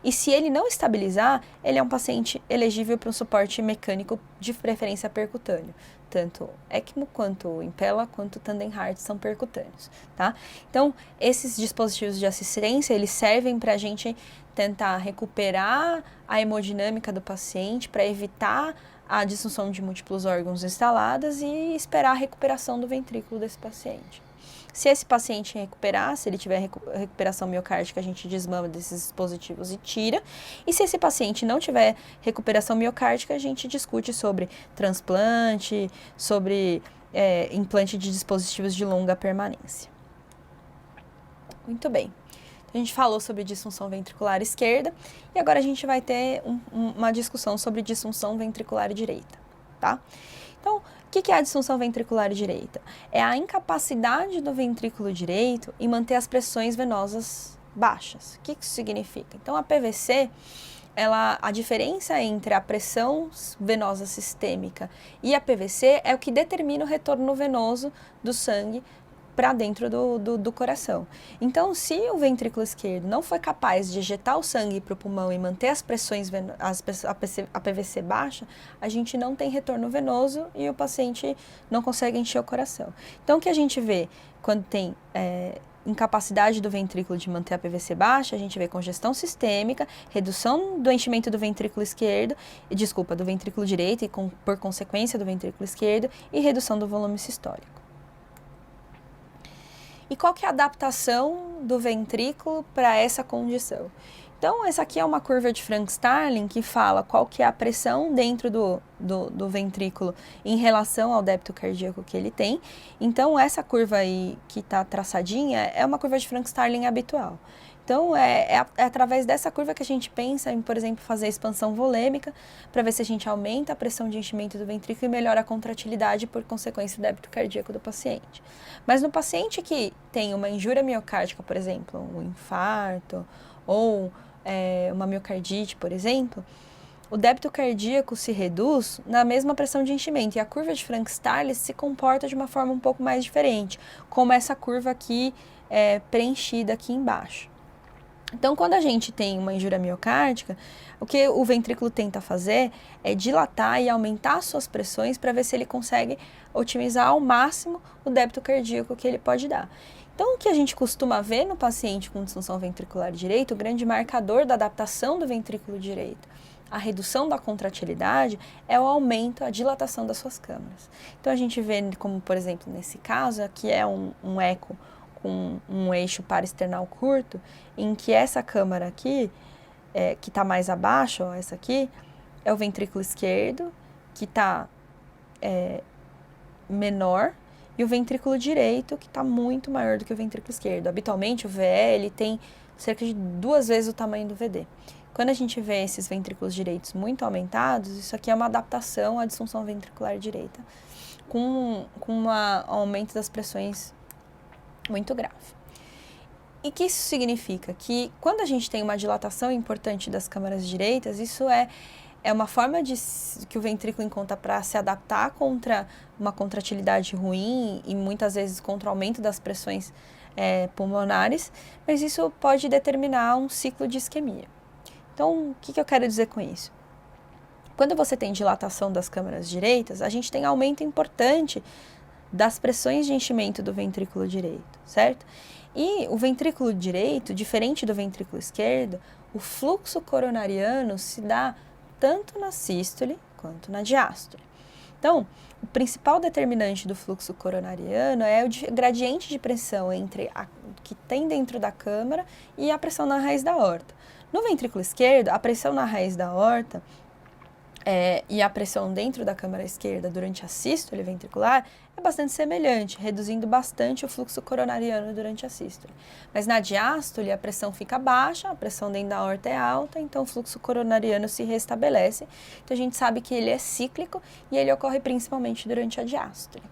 E se ele não estabilizar, ele é um paciente elegível para um suporte mecânico de preferência percutâneo. Tanto ECMO quanto Impella quanto Tandem Heart são percutâneos, tá? Então, esses dispositivos de assistência, eles servem para a gente tentar recuperar a hemodinâmica do paciente, para evitar a disfunção de múltiplos órgãos instaladas e esperar a recuperação do ventrículo desse paciente. Se esse paciente recuperar, se ele tiver recuperação miocárdica, a gente desmama desses dispositivos e tira. E se esse paciente não tiver recuperação miocárdica, a gente discute sobre transplante, sobre implante de dispositivos de longa permanência. Muito bem. A gente falou sobre disfunção ventricular esquerda e agora a gente vai ter uma discussão sobre disfunção ventricular direita, tá? Então, o que é a disfunção ventricular direita? É a incapacidade do ventrículo direito em manter as pressões venosas baixas. O que isso significa? Então, a PVC, a diferença entre a pressão venosa sistêmica e a PVC é o que determina o retorno venoso do sangue para dentro do coração. Então, se o ventrículo esquerdo não foi capaz de ejetar o sangue para o pulmão e manter as pressões, a PVC baixa, a gente não tem retorno venoso e o paciente não consegue encher o coração. Então, o que a gente vê quando tem incapacidade do ventrículo de manter a PVC baixa, a gente vê congestão sistêmica, redução do enchimento do ventrículo esquerdo, do ventrículo direito e por consequência do ventrículo esquerdo e redução do volume sistólico. E qual que é a adaptação do ventrículo para essa condição? Então, essa aqui é uma curva de Frank-Starling que fala qual que é a pressão dentro do ventrículo em relação ao débito cardíaco que ele tem. Então, essa curva aí que está traçadinha é uma curva de Frank-Starling habitual. Então, é através dessa curva que a gente pensa em, por exemplo, fazer expansão volêmica para ver se a gente aumenta a pressão de enchimento do ventrículo e melhora a contratilidade por consequência do débito cardíaco do paciente. Mas no paciente que tem uma injúria miocárdica, por exemplo, um infarto ou uma miocardite, por exemplo, o débito cardíaco se reduz na mesma pressão de enchimento e a curva de Frank-Starling se comporta de uma forma um pouco mais diferente, como essa curva aqui preenchida aqui embaixo. Então, quando a gente tem uma injúria miocárdica, o que o ventrículo tenta fazer é dilatar e aumentar suas pressões para ver se ele consegue otimizar ao máximo o débito cardíaco que ele pode dar. Então, o que a gente costuma ver no paciente com disfunção ventricular direita, o grande marcador da adaptação do ventrículo direito, a redução da contratilidade, é o aumento, a dilatação das suas câmaras. Então, a gente vê, como por exemplo, nesse caso, aqui é um eco com um eixo paraesternal curto, em que essa câmara aqui, que está mais abaixo, ó, essa aqui, é o ventrículo esquerdo, que está menor, e o ventrículo direito, que está muito maior do que o ventrículo esquerdo. Habitualmente, o VE ele tem cerca de 2 vezes o tamanho do VD. Quando a gente vê esses ventrículos direitos muito aumentados, isso aqui é uma adaptação à disfunção ventricular direita, com um aumento das pressões muito grave. E o que isso significa? Que quando a gente tem uma dilatação importante das câmaras direitas, isso é uma forma que o ventrículo encontra para se adaptar contra uma contratilidade ruim e muitas vezes contra o aumento das pressões pulmonares, mas isso pode determinar um ciclo de isquemia. Então, o que eu quero dizer com isso? Quando você tem dilatação das câmaras direitas, a gente tem aumento importante das pressões de enchimento do ventrículo direito, certo? E o ventrículo direito, diferente do ventrículo esquerdo, o fluxo coronariano se dá tanto na sístole quanto na diástole. Então, o principal determinante do fluxo coronariano é o gradiente de pressão entre que tem dentro da câmara e a pressão na raiz da aorta. No ventrículo esquerdo, a pressão na raiz da aorta e a pressão dentro da câmara esquerda durante a sístole ventricular é bastante semelhante, reduzindo bastante o fluxo coronariano durante a sístole. Mas na diástole a pressão fica baixa, a pressão dentro da aorta é alta, então o fluxo coronariano se restabelece. Então a gente sabe que ele é cíclico e ele ocorre principalmente durante a diástole.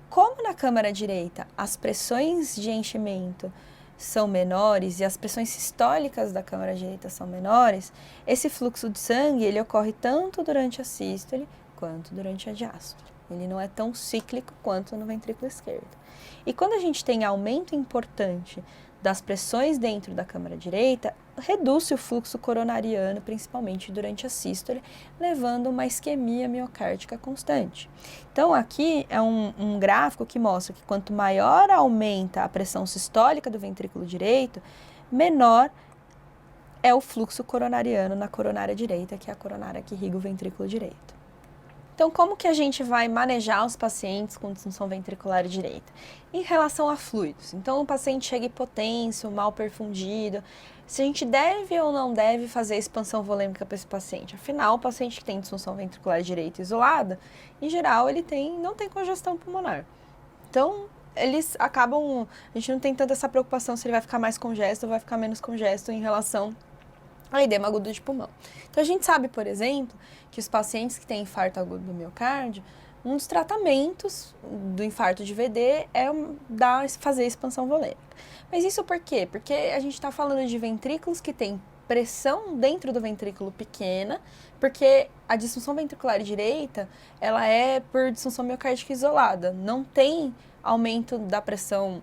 Como na câmara direita as pressões de enchimento são menores e as pressões sistólicas da câmara direita são menores, esse fluxo de sangue ele ocorre tanto durante a sístole quanto durante a diástole. ele não é tão cíclico quanto no ventrículo esquerdo. E quando a gente tem aumento importante das pressões dentro da câmara direita, reduz-se o fluxo coronariano, principalmente durante a sístole, levando uma isquemia miocárdica constante. Então, aqui é um gráfico que mostra que quanto maior aumenta a pressão sistólica do ventrículo direito, menor é o fluxo coronariano na coronária direita, que é a coronária que irriga o ventrículo direito. Então, como que a gente vai manejar os pacientes com disfunção ventricular direita? Em relação a fluidos. Então, o paciente chega hipotenso, mal perfundido. Se a gente deve ou não deve fazer expansão volêmica para esse paciente? Afinal, o paciente que tem disfunção ventricular direita isolada, em geral, ele não tem congestão pulmonar. Então, eles acabam... A gente não tem tanta essa preocupação se ele vai ficar mais congesto ou vai ficar menos congesto em relação a edema agudo de pulmão. Então, a gente sabe, por exemplo, que os pacientes que têm infarto agudo do miocárdio, um dos tratamentos do infarto de VD é fazer expansão volêmica. Mas isso por quê? Porque a gente está falando de ventrículos que têm pressão dentro do ventrículo pequena, porque a disfunção ventricular direita, ela é por disfunção miocárdica isolada, não tem aumento da pressão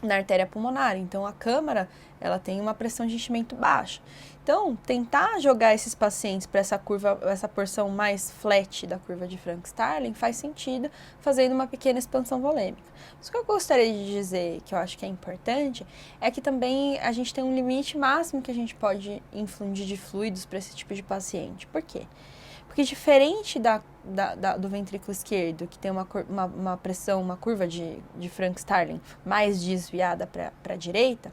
na artéria pulmonar, então a câmara, ela tem uma pressão de enchimento baixa. Então, tentar jogar esses pacientes para essa porção mais flat da curva de Frank-Starling faz sentido, fazendo uma pequena expansão volêmica. Mas o que eu gostaria de dizer, que eu acho que é importante, é que também a gente tem um limite máximo que a gente pode infundir de fluidos para esse tipo de paciente. Por quê? Porque diferente do ventrículo esquerdo, que tem uma pressão, uma curva de Frank-Starling mais desviada para a direita,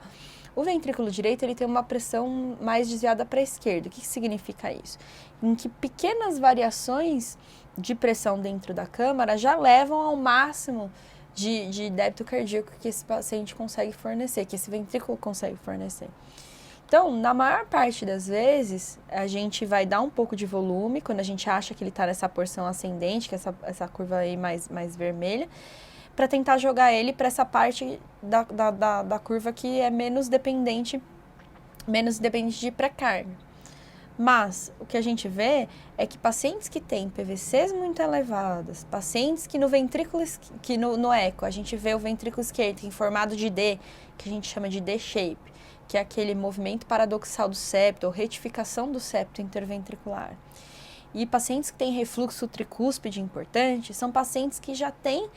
o ventrículo direito ele tem uma pressão mais desviada para a esquerda. O que significa isso? Em que pequenas variações de pressão dentro da câmara já levam ao máximo de débito cardíaco que esse paciente consegue fornecer, que esse ventrículo consegue fornecer. Então, na maior parte das vezes, a gente vai dar um pouco de volume, quando a gente acha que ele está nessa porção ascendente, que é essa curva aí mais vermelha, para tentar jogar ele para essa parte da curva que é menos dependente de pré-carga. Mas o que a gente vê é que pacientes que têm PVCs muito elevadas, pacientes que no ventrículo, que no eco, a gente vê o ventrículo esquerdo em formato de D, que a gente chama de D-shape, que é aquele movimento paradoxal do septo, ou retificação do septo interventricular. E pacientes que têm refluxo tricúspide importante, são pacientes que já têm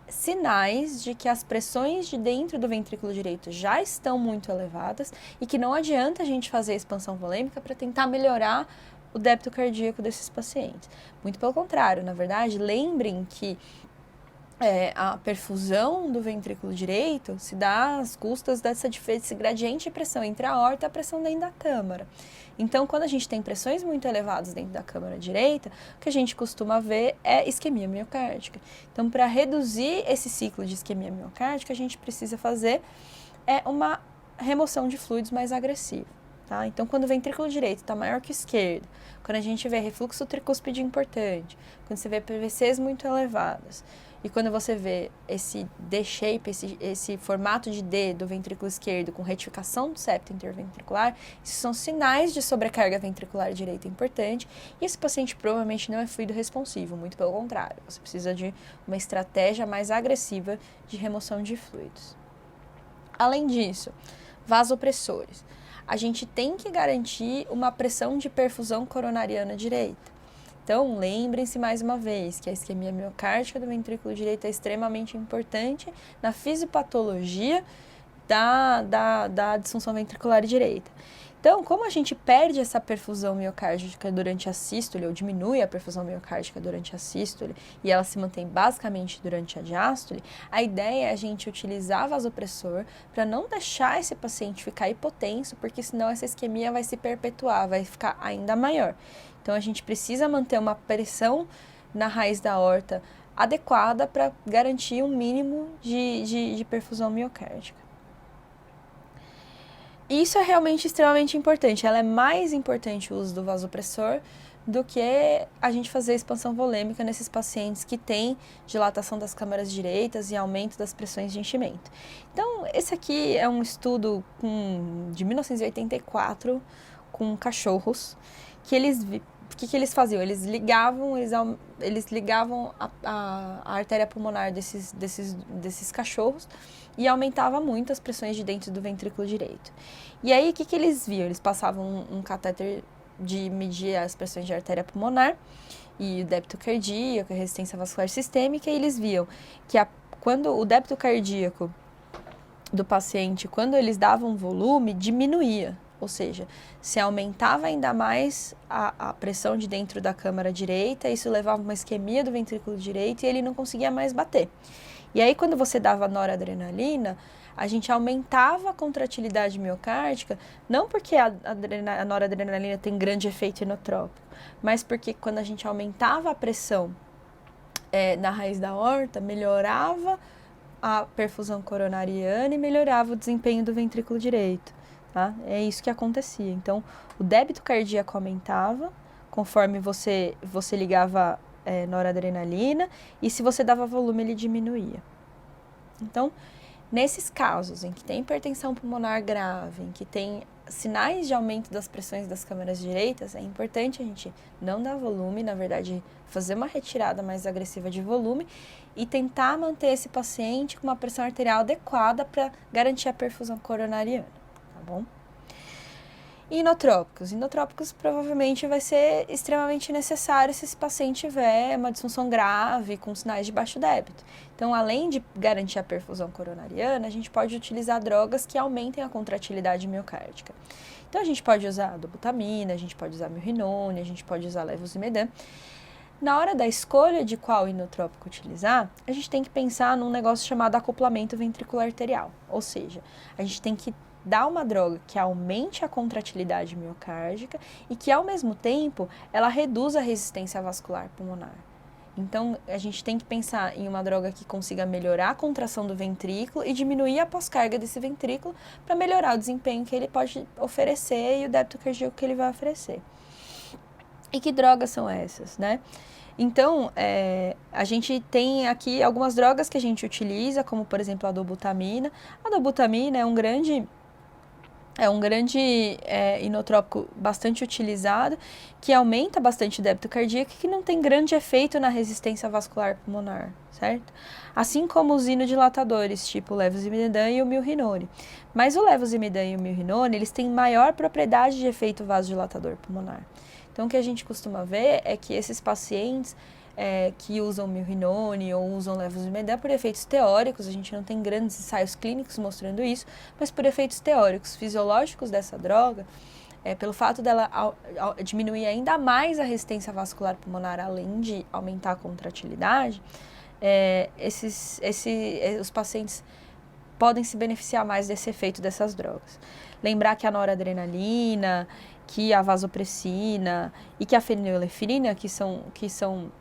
sinais de que as pressões de dentro do ventrículo direito já estão muito elevadas e que não adianta a gente fazer a expansão volêmica para tentar melhorar o débito cardíaco desses pacientes. Muito pelo contrário, na verdade, lembrem que a perfusão do ventrículo direito se dá às custas desse gradiente de pressão entre a aorta e a pressão dentro da câmara. Então, quando a gente tem pressões muito elevadas dentro da câmara direita, o que a gente costuma ver é isquemia miocárdica. Então, para reduzir esse ciclo de isquemia miocárdica, a gente precisa fazer uma remoção de fluidos mais agressiva. Tá? Então, quando o ventrículo direito está maior que o esquerdo, quando a gente vê refluxo tricúspide importante, quando você vê PVCs muito elevados, e quando você vê esse D-shape, esse formato de D do ventrículo esquerdo com retificação do septo interventricular, isso são sinais de sobrecarga ventricular direita importante, e esse paciente provavelmente não é fluido responsivo, muito pelo contrário, você precisa de uma estratégia mais agressiva de remoção de fluidos. Além disso, vasopressores. A gente tem que garantir uma pressão de perfusão coronariana direita. Então, lembrem-se mais uma vez que a isquemia miocárdica do ventrículo direito é extremamente importante na fisiopatologia da disfunção ventricular direita. Então, como a gente perde essa perfusão miocárdica durante a sístole, ou diminui a perfusão miocárdica durante a sístole, e ela se mantém basicamente durante a diástole, a ideia é a gente utilizar vasopressor para não deixar esse paciente ficar hipotenso, porque senão essa isquemia vai se perpetuar, vai ficar ainda maior. Então, a gente precisa manter uma pressão na raiz da aorta adequada para garantir um mínimo de perfusão miocárdica. Isso é realmente extremamente importante. Ela é mais importante o uso do vasopressor do que a gente fazer expansão volêmica nesses pacientes que têm dilatação das câmaras direitas e aumento das pressões de enchimento. Então, esse aqui é um estudo de 1984 com cachorros, que eles que eles faziam? Eles ligavam a artéria pulmonar desses cachorros e aumentava muito as pressões de dentro do ventrículo direito. E aí, o que eles viam? Eles passavam um catéter de medir as pressões de artéria pulmonar e o débito cardíaco, a resistência vascular sistêmica, e eles viam que quando o débito cardíaco do paciente, quando eles davam volume, diminuía. Ou seja, se aumentava ainda mais a pressão de dentro da câmara direita, isso levava a uma isquemia do ventrículo direito e ele não conseguia mais bater. E aí, quando você dava noradrenalina, a gente aumentava a contratilidade miocárdica, não porque a noradrenalina tem grande efeito inotrópico, mas porque quando a gente aumentava a pressão na raiz da aorta, melhorava a perfusão coronariana e melhorava o desempenho do ventrículo direito. Tá? É isso que acontecia. Então, o débito cardíaco aumentava conforme você ligava noradrenalina, e se você dava volume, ele diminuía. Então, nesses casos em que tem hipertensão pulmonar grave, em que tem sinais de aumento das pressões das câmaras direitas, é importante a gente não dar volume, na verdade, fazer uma retirada mais agressiva de volume e tentar manter esse paciente com uma pressão arterial adequada para garantir a perfusão coronariana, tá bom? Inotrópicos. Inotrópicos provavelmente vai ser extremamente necessário se esse paciente tiver uma disfunção grave com sinais de baixo débito. Então, além de garantir a perfusão coronariana, a gente pode utilizar drogas que aumentem a contratilidade miocárdica. Então, a gente pode usar dobutamina, a gente pode usar milrinone, a gente pode usar levosimedan. Na hora da escolha de qual inotrópico utilizar, a gente tem que pensar num negócio chamado acoplamento ventricular arterial. Ou seja, a gente tem que dar uma droga que aumente a contratilidade miocárdica e que, ao mesmo tempo, ela reduza a resistência vascular pulmonar. Então, a gente tem que pensar em uma droga que consiga melhorar a contração do ventrículo e diminuir a pós-carga desse ventrículo para melhorar o desempenho que ele pode oferecer e o débito cardíaco que ele vai oferecer. E que drogas são essas, né? Então, a gente tem aqui algumas drogas que a gente utiliza, como, por exemplo, a dobutamina. A dobutamina é um grande inotrópico bastante utilizado, que aumenta bastante o débito cardíaco e que não tem grande efeito na resistência vascular pulmonar, certo? Assim como os inodilatadores, tipo o levosimedan e o milrinone. Mas o levosimedan e o milrinone, eles têm maior propriedade de efeito vasodilatador pulmonar. Então, o que a gente costuma ver é que esses pacientes que usam milrinone ou usam levosimedan por efeitos teóricos, a gente não tem grandes ensaios clínicos mostrando isso, mas por efeitos teóricos, fisiológicos dessa droga, pelo fato dela diminuir ainda mais a resistência vascular pulmonar, além de aumentar a contratilidade, os pacientes podem se beneficiar mais desse efeito dessas drogas. Lembrar que a noradrenalina, que a vasopressina e que a fenilefrina, que são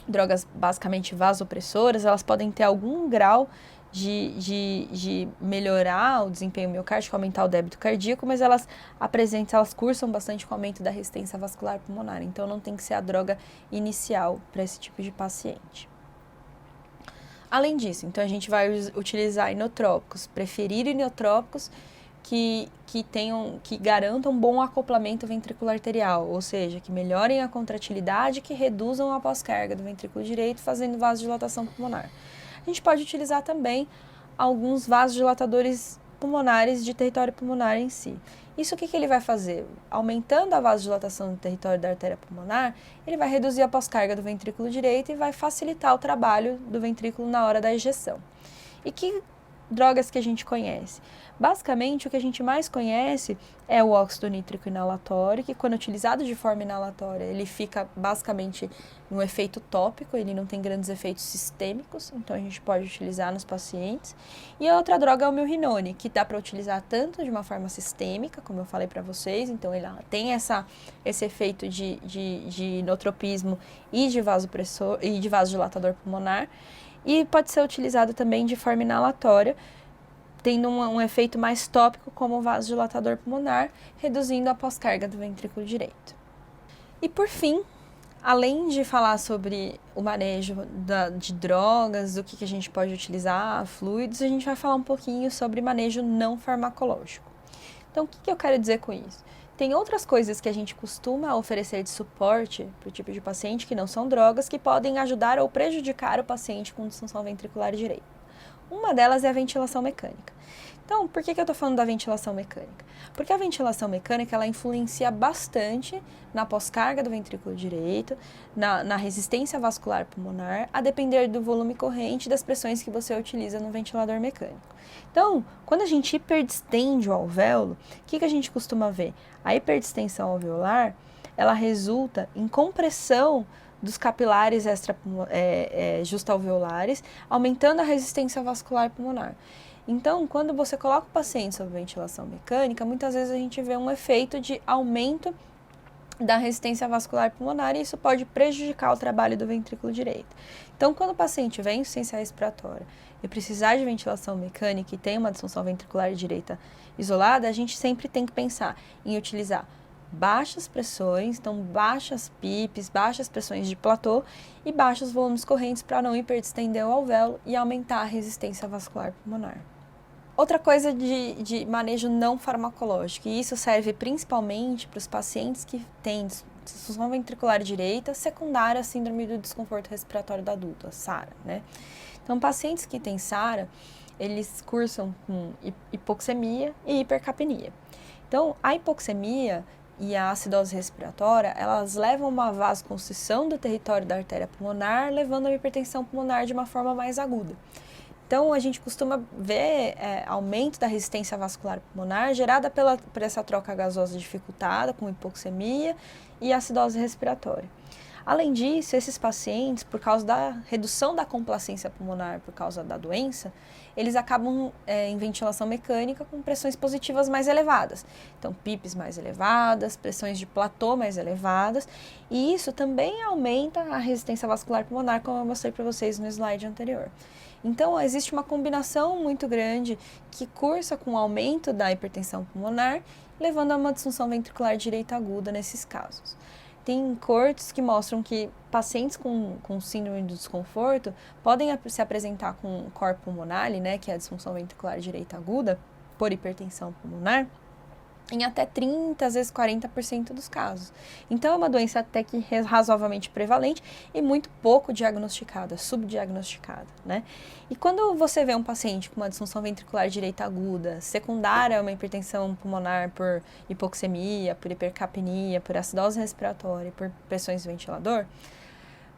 drogas basicamente vasopressoras, elas podem ter algum grau de melhorar o desempenho miocárdico, aumentar o débito cardíaco, mas elas cursam bastante com o aumento da resistência vascular pulmonar, então não tem que ser a droga inicial para esse tipo de paciente. Além disso, então a gente vai utilizar inotrópicos, preferir inotrópicos que garantam bom acoplamento ventricular arterial, ou seja, que melhorem a contratilidade, que reduzam a pós-carga do ventrículo direito, fazendo vasodilatação pulmonar. A gente pode utilizar também alguns vasodilatadores pulmonares de território pulmonar em si. Isso o que ele vai fazer? Aumentando a vasodilatação do território da artéria pulmonar, ele vai reduzir a pós-carga do ventrículo direito e vai facilitar o trabalho do ventrículo na hora da ejeção. E que drogas que a gente conhece? Basicamente, o que a gente mais conhece é o óxido nítrico inalatório, que quando utilizado de forma inalatória, ele fica basicamente um efeito tópico, ele não tem grandes efeitos sistêmicos, então a gente pode utilizar nos pacientes. E a outra droga é o milrinone, que dá para utilizar tanto de uma forma sistêmica, como eu falei para vocês, então ele tem esse efeito de inotropismo e de vasopressor e de vasodilatador pulmonar, e pode ser utilizado também de forma inalatória, tendo um efeito mais tópico como vasodilatador pulmonar, reduzindo a pós-carga do ventrículo direito. E por fim, além de falar sobre o manejo de drogas, do que a gente pode utilizar, fluidos, a gente vai falar um pouquinho sobre manejo não farmacológico. Então, o que eu quero dizer com isso? Tem outras coisas que a gente costuma oferecer de suporte para o tipo de paciente que não são drogas, que podem ajudar ou prejudicar o paciente com disfunção ventricular direita. Uma delas é a ventilação mecânica. Então, por que eu estou falando da ventilação mecânica? Porque a ventilação mecânica, ela influencia bastante na pós-carga do ventrículo direito, na resistência vascular pulmonar, a depender do volume corrente e das pressões que você utiliza no ventilador mecânico. Então, quando a gente hiperdistende o alvéolo, o que a gente costuma ver? A hiperdistensão alveolar, ela resulta em compressão dos capilares justalveolares, aumentando a resistência vascular pulmonar. Então, quando você coloca o paciente sob ventilação mecânica, muitas vezes a gente vê um efeito de aumento da resistência vascular pulmonar e isso pode prejudicar o trabalho do ventrículo direito. Então, quando o paciente tiver insuficiência respiratória e precisar de ventilação mecânica e tem uma disfunção ventricular direita isolada, a gente sempre tem que pensar em utilizar baixas pressões, então baixas PIPs, baixas pressões de platô e baixos volumes correntes para não hiperdistender o alvéolo e aumentar a resistência vascular pulmonar. Outra coisa de manejo não farmacológico, e isso serve principalmente para os pacientes que têm disfunção ventricular direita secundária à síndrome do desconforto respiratório do adulto, a SARA, né? Então, pacientes que têm SARA, eles cursam com hipoxemia e hipercapnia. Então, a hipoxemia e a acidose respiratória, elas levam a uma vasoconstrição do território da artéria pulmonar, levando a hipertensão pulmonar de uma forma mais aguda. Então, a gente costuma ver aumento da resistência vascular pulmonar gerada por essa troca gasosa dificultada com hipoxemia e acidose respiratória. Além disso, esses pacientes, por causa da redução da complacência pulmonar por causa da doença, eles acabam em ventilação mecânica com pressões positivas mais elevadas. Então, PIPs mais elevadas, pressões de platô mais elevadas, e isso também aumenta a resistência vascular pulmonar, como eu mostrei para vocês no slide anterior. Então, existe uma combinação muito grande que cursa com o aumento da hipertensão pulmonar, levando a uma disfunção ventricular direita aguda nesses casos. Tem cortes que mostram que pacientes com síndrome do desconforto podem se apresentar com cor pulmonale, né, que é a disfunção ventricular direita aguda, por hipertensão pulmonar, em até 30%, às vezes 40% dos casos. Então, é uma doença até que razoavelmente prevalente e muito pouco diagnosticada, subdiagnosticada, né? E quando você vê um paciente com uma disfunção ventricular direita aguda, secundária a uma hipertensão pulmonar por hipoxemia, por hipercapnia, por acidose respiratória, por pressões de ventilador,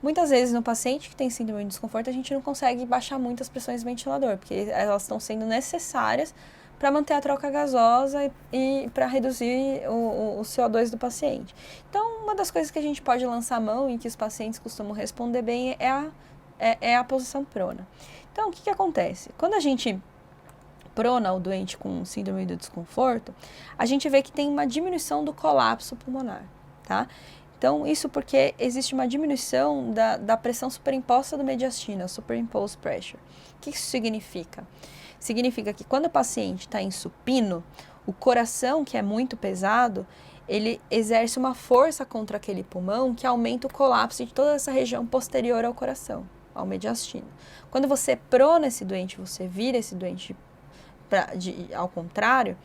muitas vezes no paciente que tem síndrome de desconforto, a gente não consegue baixar muito as pressões do ventilador, porque elas estão sendo necessárias para manter a troca gasosa e para reduzir o CO2 do paciente. Então, uma das coisas que a gente pode lançar a mão e que os pacientes costumam responder bem é a posição prona. Então, o que acontece? Quando a gente prona o doente com síndrome do desconforto, a gente vê que tem uma diminuição do colapso pulmonar, tá? Então, isso porque existe uma diminuição da pressão superimposta do mediastino, superimposed pressure. O que isso significa? Significa que quando o paciente está em supino, o coração, que é muito pesado, ele exerce uma força contra aquele pulmão que aumenta o colapso de toda essa região posterior ao coração, ao mediastino. Quando você prona esse doente, você vira esse doente ao contrário,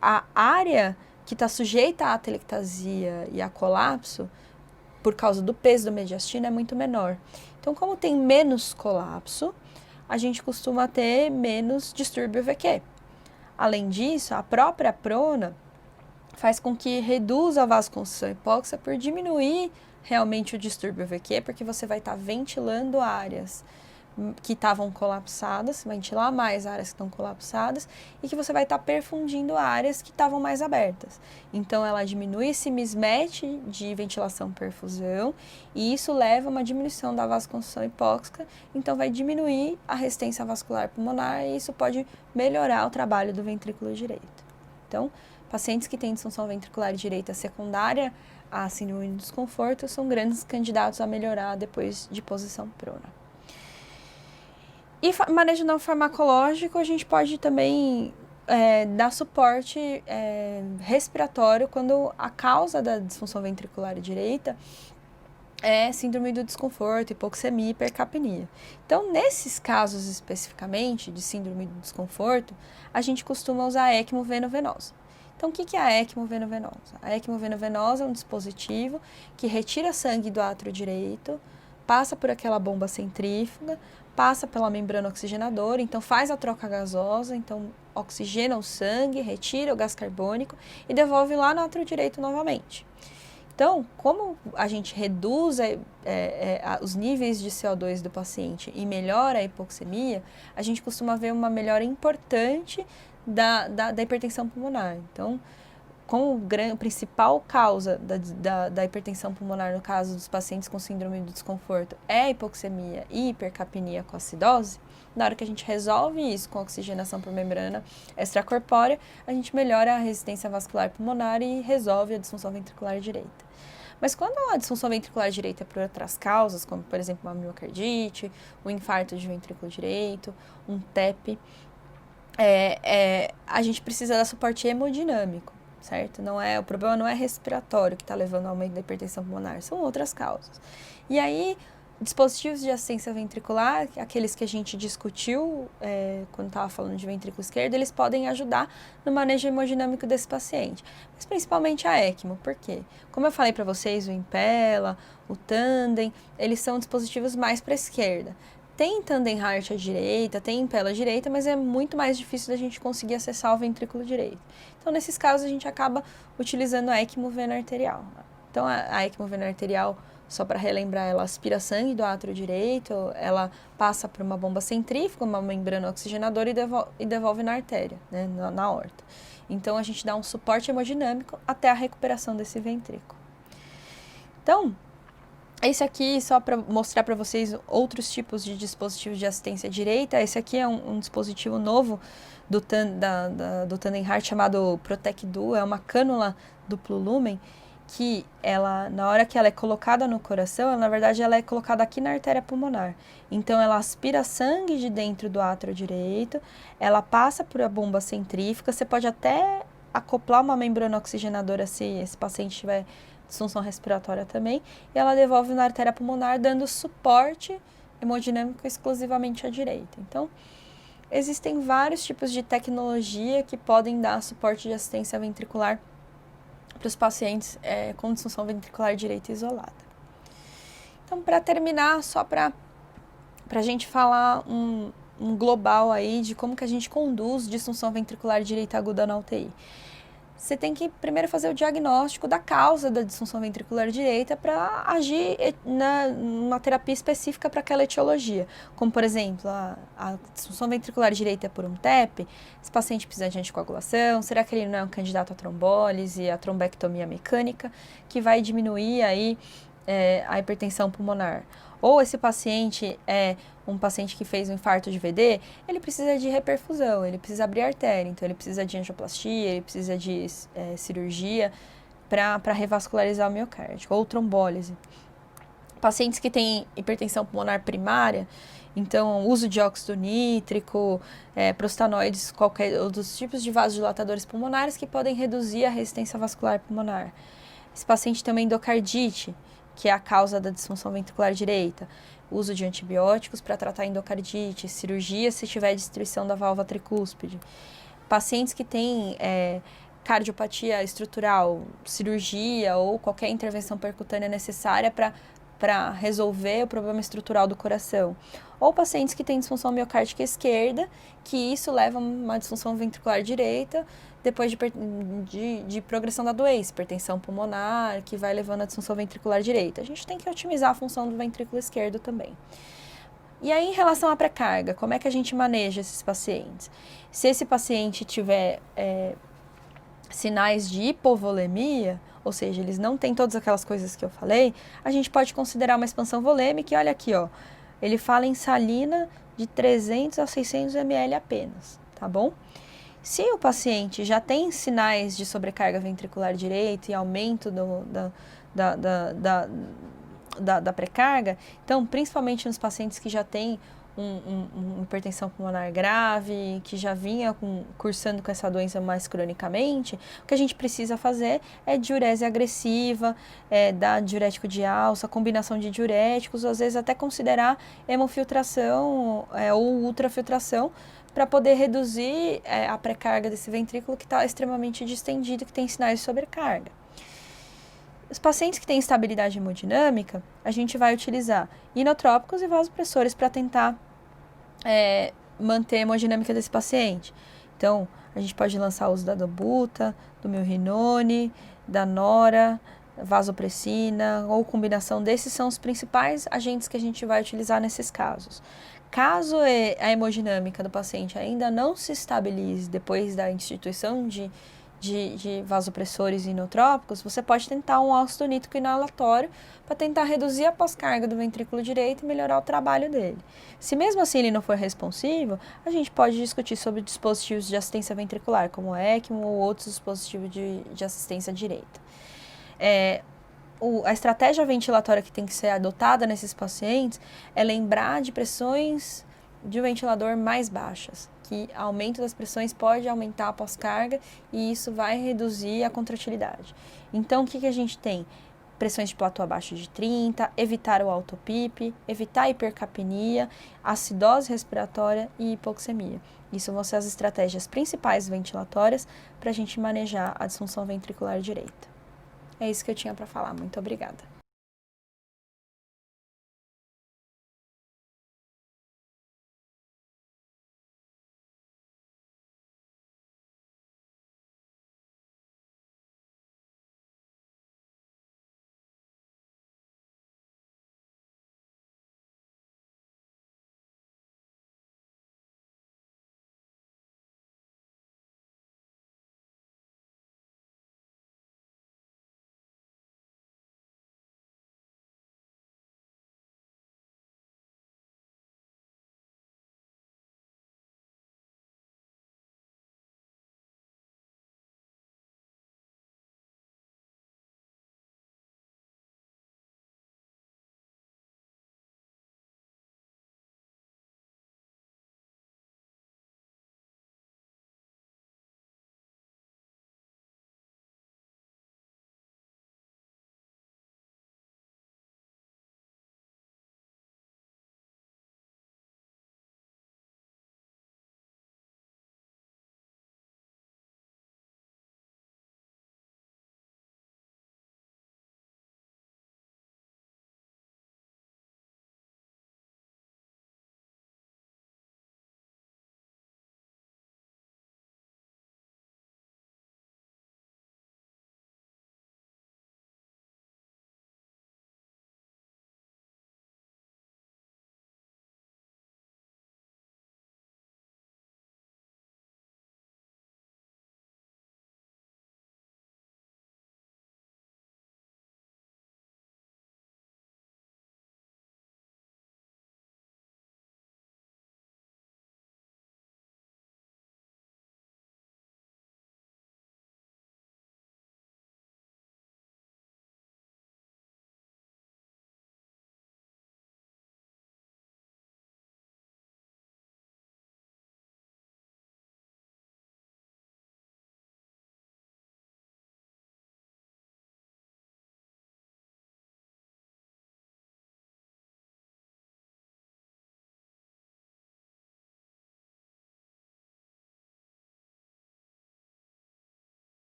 a área que está sujeita à atelectasia e a colapso, por causa do peso do mediastino, é muito menor. Então, como tem menos colapso, a gente costuma ter menos distúrbio VQ. Além disso, a própria prona faz com que reduza a vasoconstrição hipóxica por diminuir realmente o distúrbio VQ, porque você vai estar ventilando áreas que estavam colapsadas, ventilar mais áreas que estão colapsadas e que você vai estar perfundindo áreas que estavam mais abertas. Então, ela diminui esse mismatch de ventilação-perfusão e isso leva a uma diminuição da vasoconstrição hipóxica, então vai diminuir a resistência vascular pulmonar e isso pode melhorar o trabalho do ventrículo direito. Então, pacientes que têm disfunção ventricular direita secundária a síndrome de desconforto são grandes candidatos a melhorar depois de posição prona. E manejo não farmacológico, a gente pode também dar suporte respiratório quando a causa da disfunção ventricular direita é síndrome do desconforto, hipoxemia e hipercapnia. Então, nesses casos especificamente de síndrome do desconforto, a gente costuma usar ECMO veno-venosa. Então, o que é a ECMO venovenosa? A ECMO venovenosa é um dispositivo que retira sangue do átrio direito, passa por aquela bomba centrífuga, passa pela membrana oxigenadora, então faz a troca gasosa, então oxigena o sangue, retira o gás carbônico e devolve lá no átrio direito novamente. Então, como a gente reduz os níveis de CO2 do paciente e melhora a hipoxemia, a gente costuma ver uma melhora importante da hipertensão pulmonar. Então, como principal causa da hipertensão pulmonar, no caso dos pacientes com síndrome do desconforto, é hipoxemia e hipercapnia com acidose, na hora que a gente resolve isso com oxigenação por membrana extracorpórea, a gente melhora a resistência vascular pulmonar e resolve a disfunção ventricular direita. Mas quando a disfunção ventricular direita é por outras causas, como por exemplo uma miocardite, um infarto de ventrículo direito, um TEP, a gente precisa dar suporte hemodinâmico, certo? O problema não é respiratório que está levando ao aumento da hipertensão pulmonar, são outras causas. E aí, dispositivos de assistência ventricular, aqueles que a gente discutiu quando estava falando de ventrículo esquerdo, eles podem ajudar no manejo hemodinâmico desse paciente, mas principalmente a ECMO. Por quê? Como eu falei para vocês, o Impella, o Tandem, eles são dispositivos mais para a esquerda. Tem Tandem Heart à direita, tem Impella à direita, mas é muito mais difícil da gente conseguir acessar o ventrículo direito. Então, nesses casos, a gente acaba utilizando a ECMO vena arterial. Então, a ECMO vena arterial, só para relembrar, ela aspira sangue do átrio direito, ela passa por uma bomba centrífuga, uma membrana oxigenadora e devolve na artéria, né, na aorta. Então, a gente dá um suporte hemodinâmico até a recuperação desse ventrículo. Então, esse aqui, só para mostrar para vocês outros tipos de dispositivos de assistência direita, esse aqui é um dispositivo novo do Tandem Heart chamado Protec Duo, é uma cânula duplo lumen, que ela, na hora que ela é colocada no coração, na verdade ela é colocada aqui na artéria pulmonar. Então ela aspira sangue de dentro do átrio direito, ela passa por a bomba centrífuga, você pode até acoplar uma membrana oxigenadora se esse paciente tiver disfunção respiratória também, e ela devolve na artéria pulmonar, dando suporte hemodinâmico exclusivamente à direita. Então, existem vários tipos de tecnologia que podem dar suporte de assistência ventricular para os pacientes com disfunção ventricular direita isolada. Então, para terminar, só para a gente falar um global aí de como que a gente conduz disfunção ventricular direita aguda na UTI. Você tem que primeiro fazer o diagnóstico da causa da disfunção ventricular direita para agir numa terapia específica para aquela etiologia. Como, por exemplo, a disfunção ventricular direita é por um TEP, esse paciente precisa de anticoagulação, será que ele não é um candidato à trombólise, à trombectomia mecânica, que vai diminuir aí a hipertensão pulmonar? Ou esse paciente é um paciente que fez um infarto de VD, ele precisa de reperfusão, ele precisa abrir artéria, então ele precisa de angioplastia, ele precisa de cirurgia para revascularizar o miocárdio, ou trombólise. Pacientes que têm hipertensão pulmonar primária, então uso de óxido nítrico, prostanoides, qualquer outros tipos de vasodilatadores pulmonares que podem reduzir a resistência vascular pulmonar. Esse paciente tem uma endocardite, que é a causa da disfunção ventricular direita, uso de antibióticos para tratar endocardite, cirurgia se tiver destruição da válvula tricúspide. Pacientes que têm cardiopatia estrutural, cirurgia ou qualquer intervenção percutânea necessária para resolver o problema estrutural do coração. Ou pacientes que têm disfunção miocárdica esquerda, que isso leva a uma disfunção ventricular direita, depois de progressão da doença, hipertensão pulmonar, que vai levando a disfunção ventricular direita. A gente tem que otimizar a função do ventrículo esquerdo também. E aí, em relação à pré-carga, como é que a gente maneja esses pacientes? Se esse paciente tiver sinais de hipovolemia, ou seja, eles não têm todas aquelas coisas que eu falei, a gente pode considerar uma expansão volêmica, e olha aqui, ó, ele fala em salina de 300 a 600 ml apenas, tá bom? Se o paciente já tem sinais de sobrecarga ventricular direita e aumento da pré-carga, então, principalmente nos pacientes que já têm uma hipertensão pulmonar grave, que já vinha cursando com essa doença mais cronicamente, o que a gente precisa fazer é diurese agressiva, dar diurético de alça, combinação de diuréticos, ou às vezes até considerar hemofiltração ou ultrafiltração, para poder reduzir a pré-carga desse ventrículo que está extremamente distendido, que tem sinais de sobrecarga. Os pacientes que têm instabilidade hemodinâmica, a gente vai utilizar inotrópicos e vasopressores para tentar manter a hemodinâmica desse paciente. Então, a gente pode lançar o uso da dobuta, do milrinone, da nora, vasopressina ou combinação desses são os principais agentes que a gente vai utilizar nesses casos. Caso a hemodinâmica do paciente ainda não se estabilize depois da instituição de vasopressores inotrópicos, você pode tentar um ácido nítrico inalatório para tentar reduzir a pós-carga do ventrículo direito e melhorar o trabalho dele. Se mesmo assim ele não for responsivo, a gente pode discutir sobre dispositivos de assistência ventricular, como o ECMO ou outros dispositivos de assistência direita. A estratégia ventilatória que tem que ser adotada nesses pacientes é lembrar de pressões de um ventilador mais baixas, que aumento das pressões pode aumentar a pós-carga e isso vai reduzir a contratilidade. Então, o que a gente tem? Pressões de platô abaixo de 30, evitar o autopipe, evitar a hipercapnia, acidose respiratória e hipoxemia. Isso vão ser as estratégias principais ventilatórias para a gente manejar a disfunção ventricular direita. É isso que eu tinha para falar. Muito obrigada.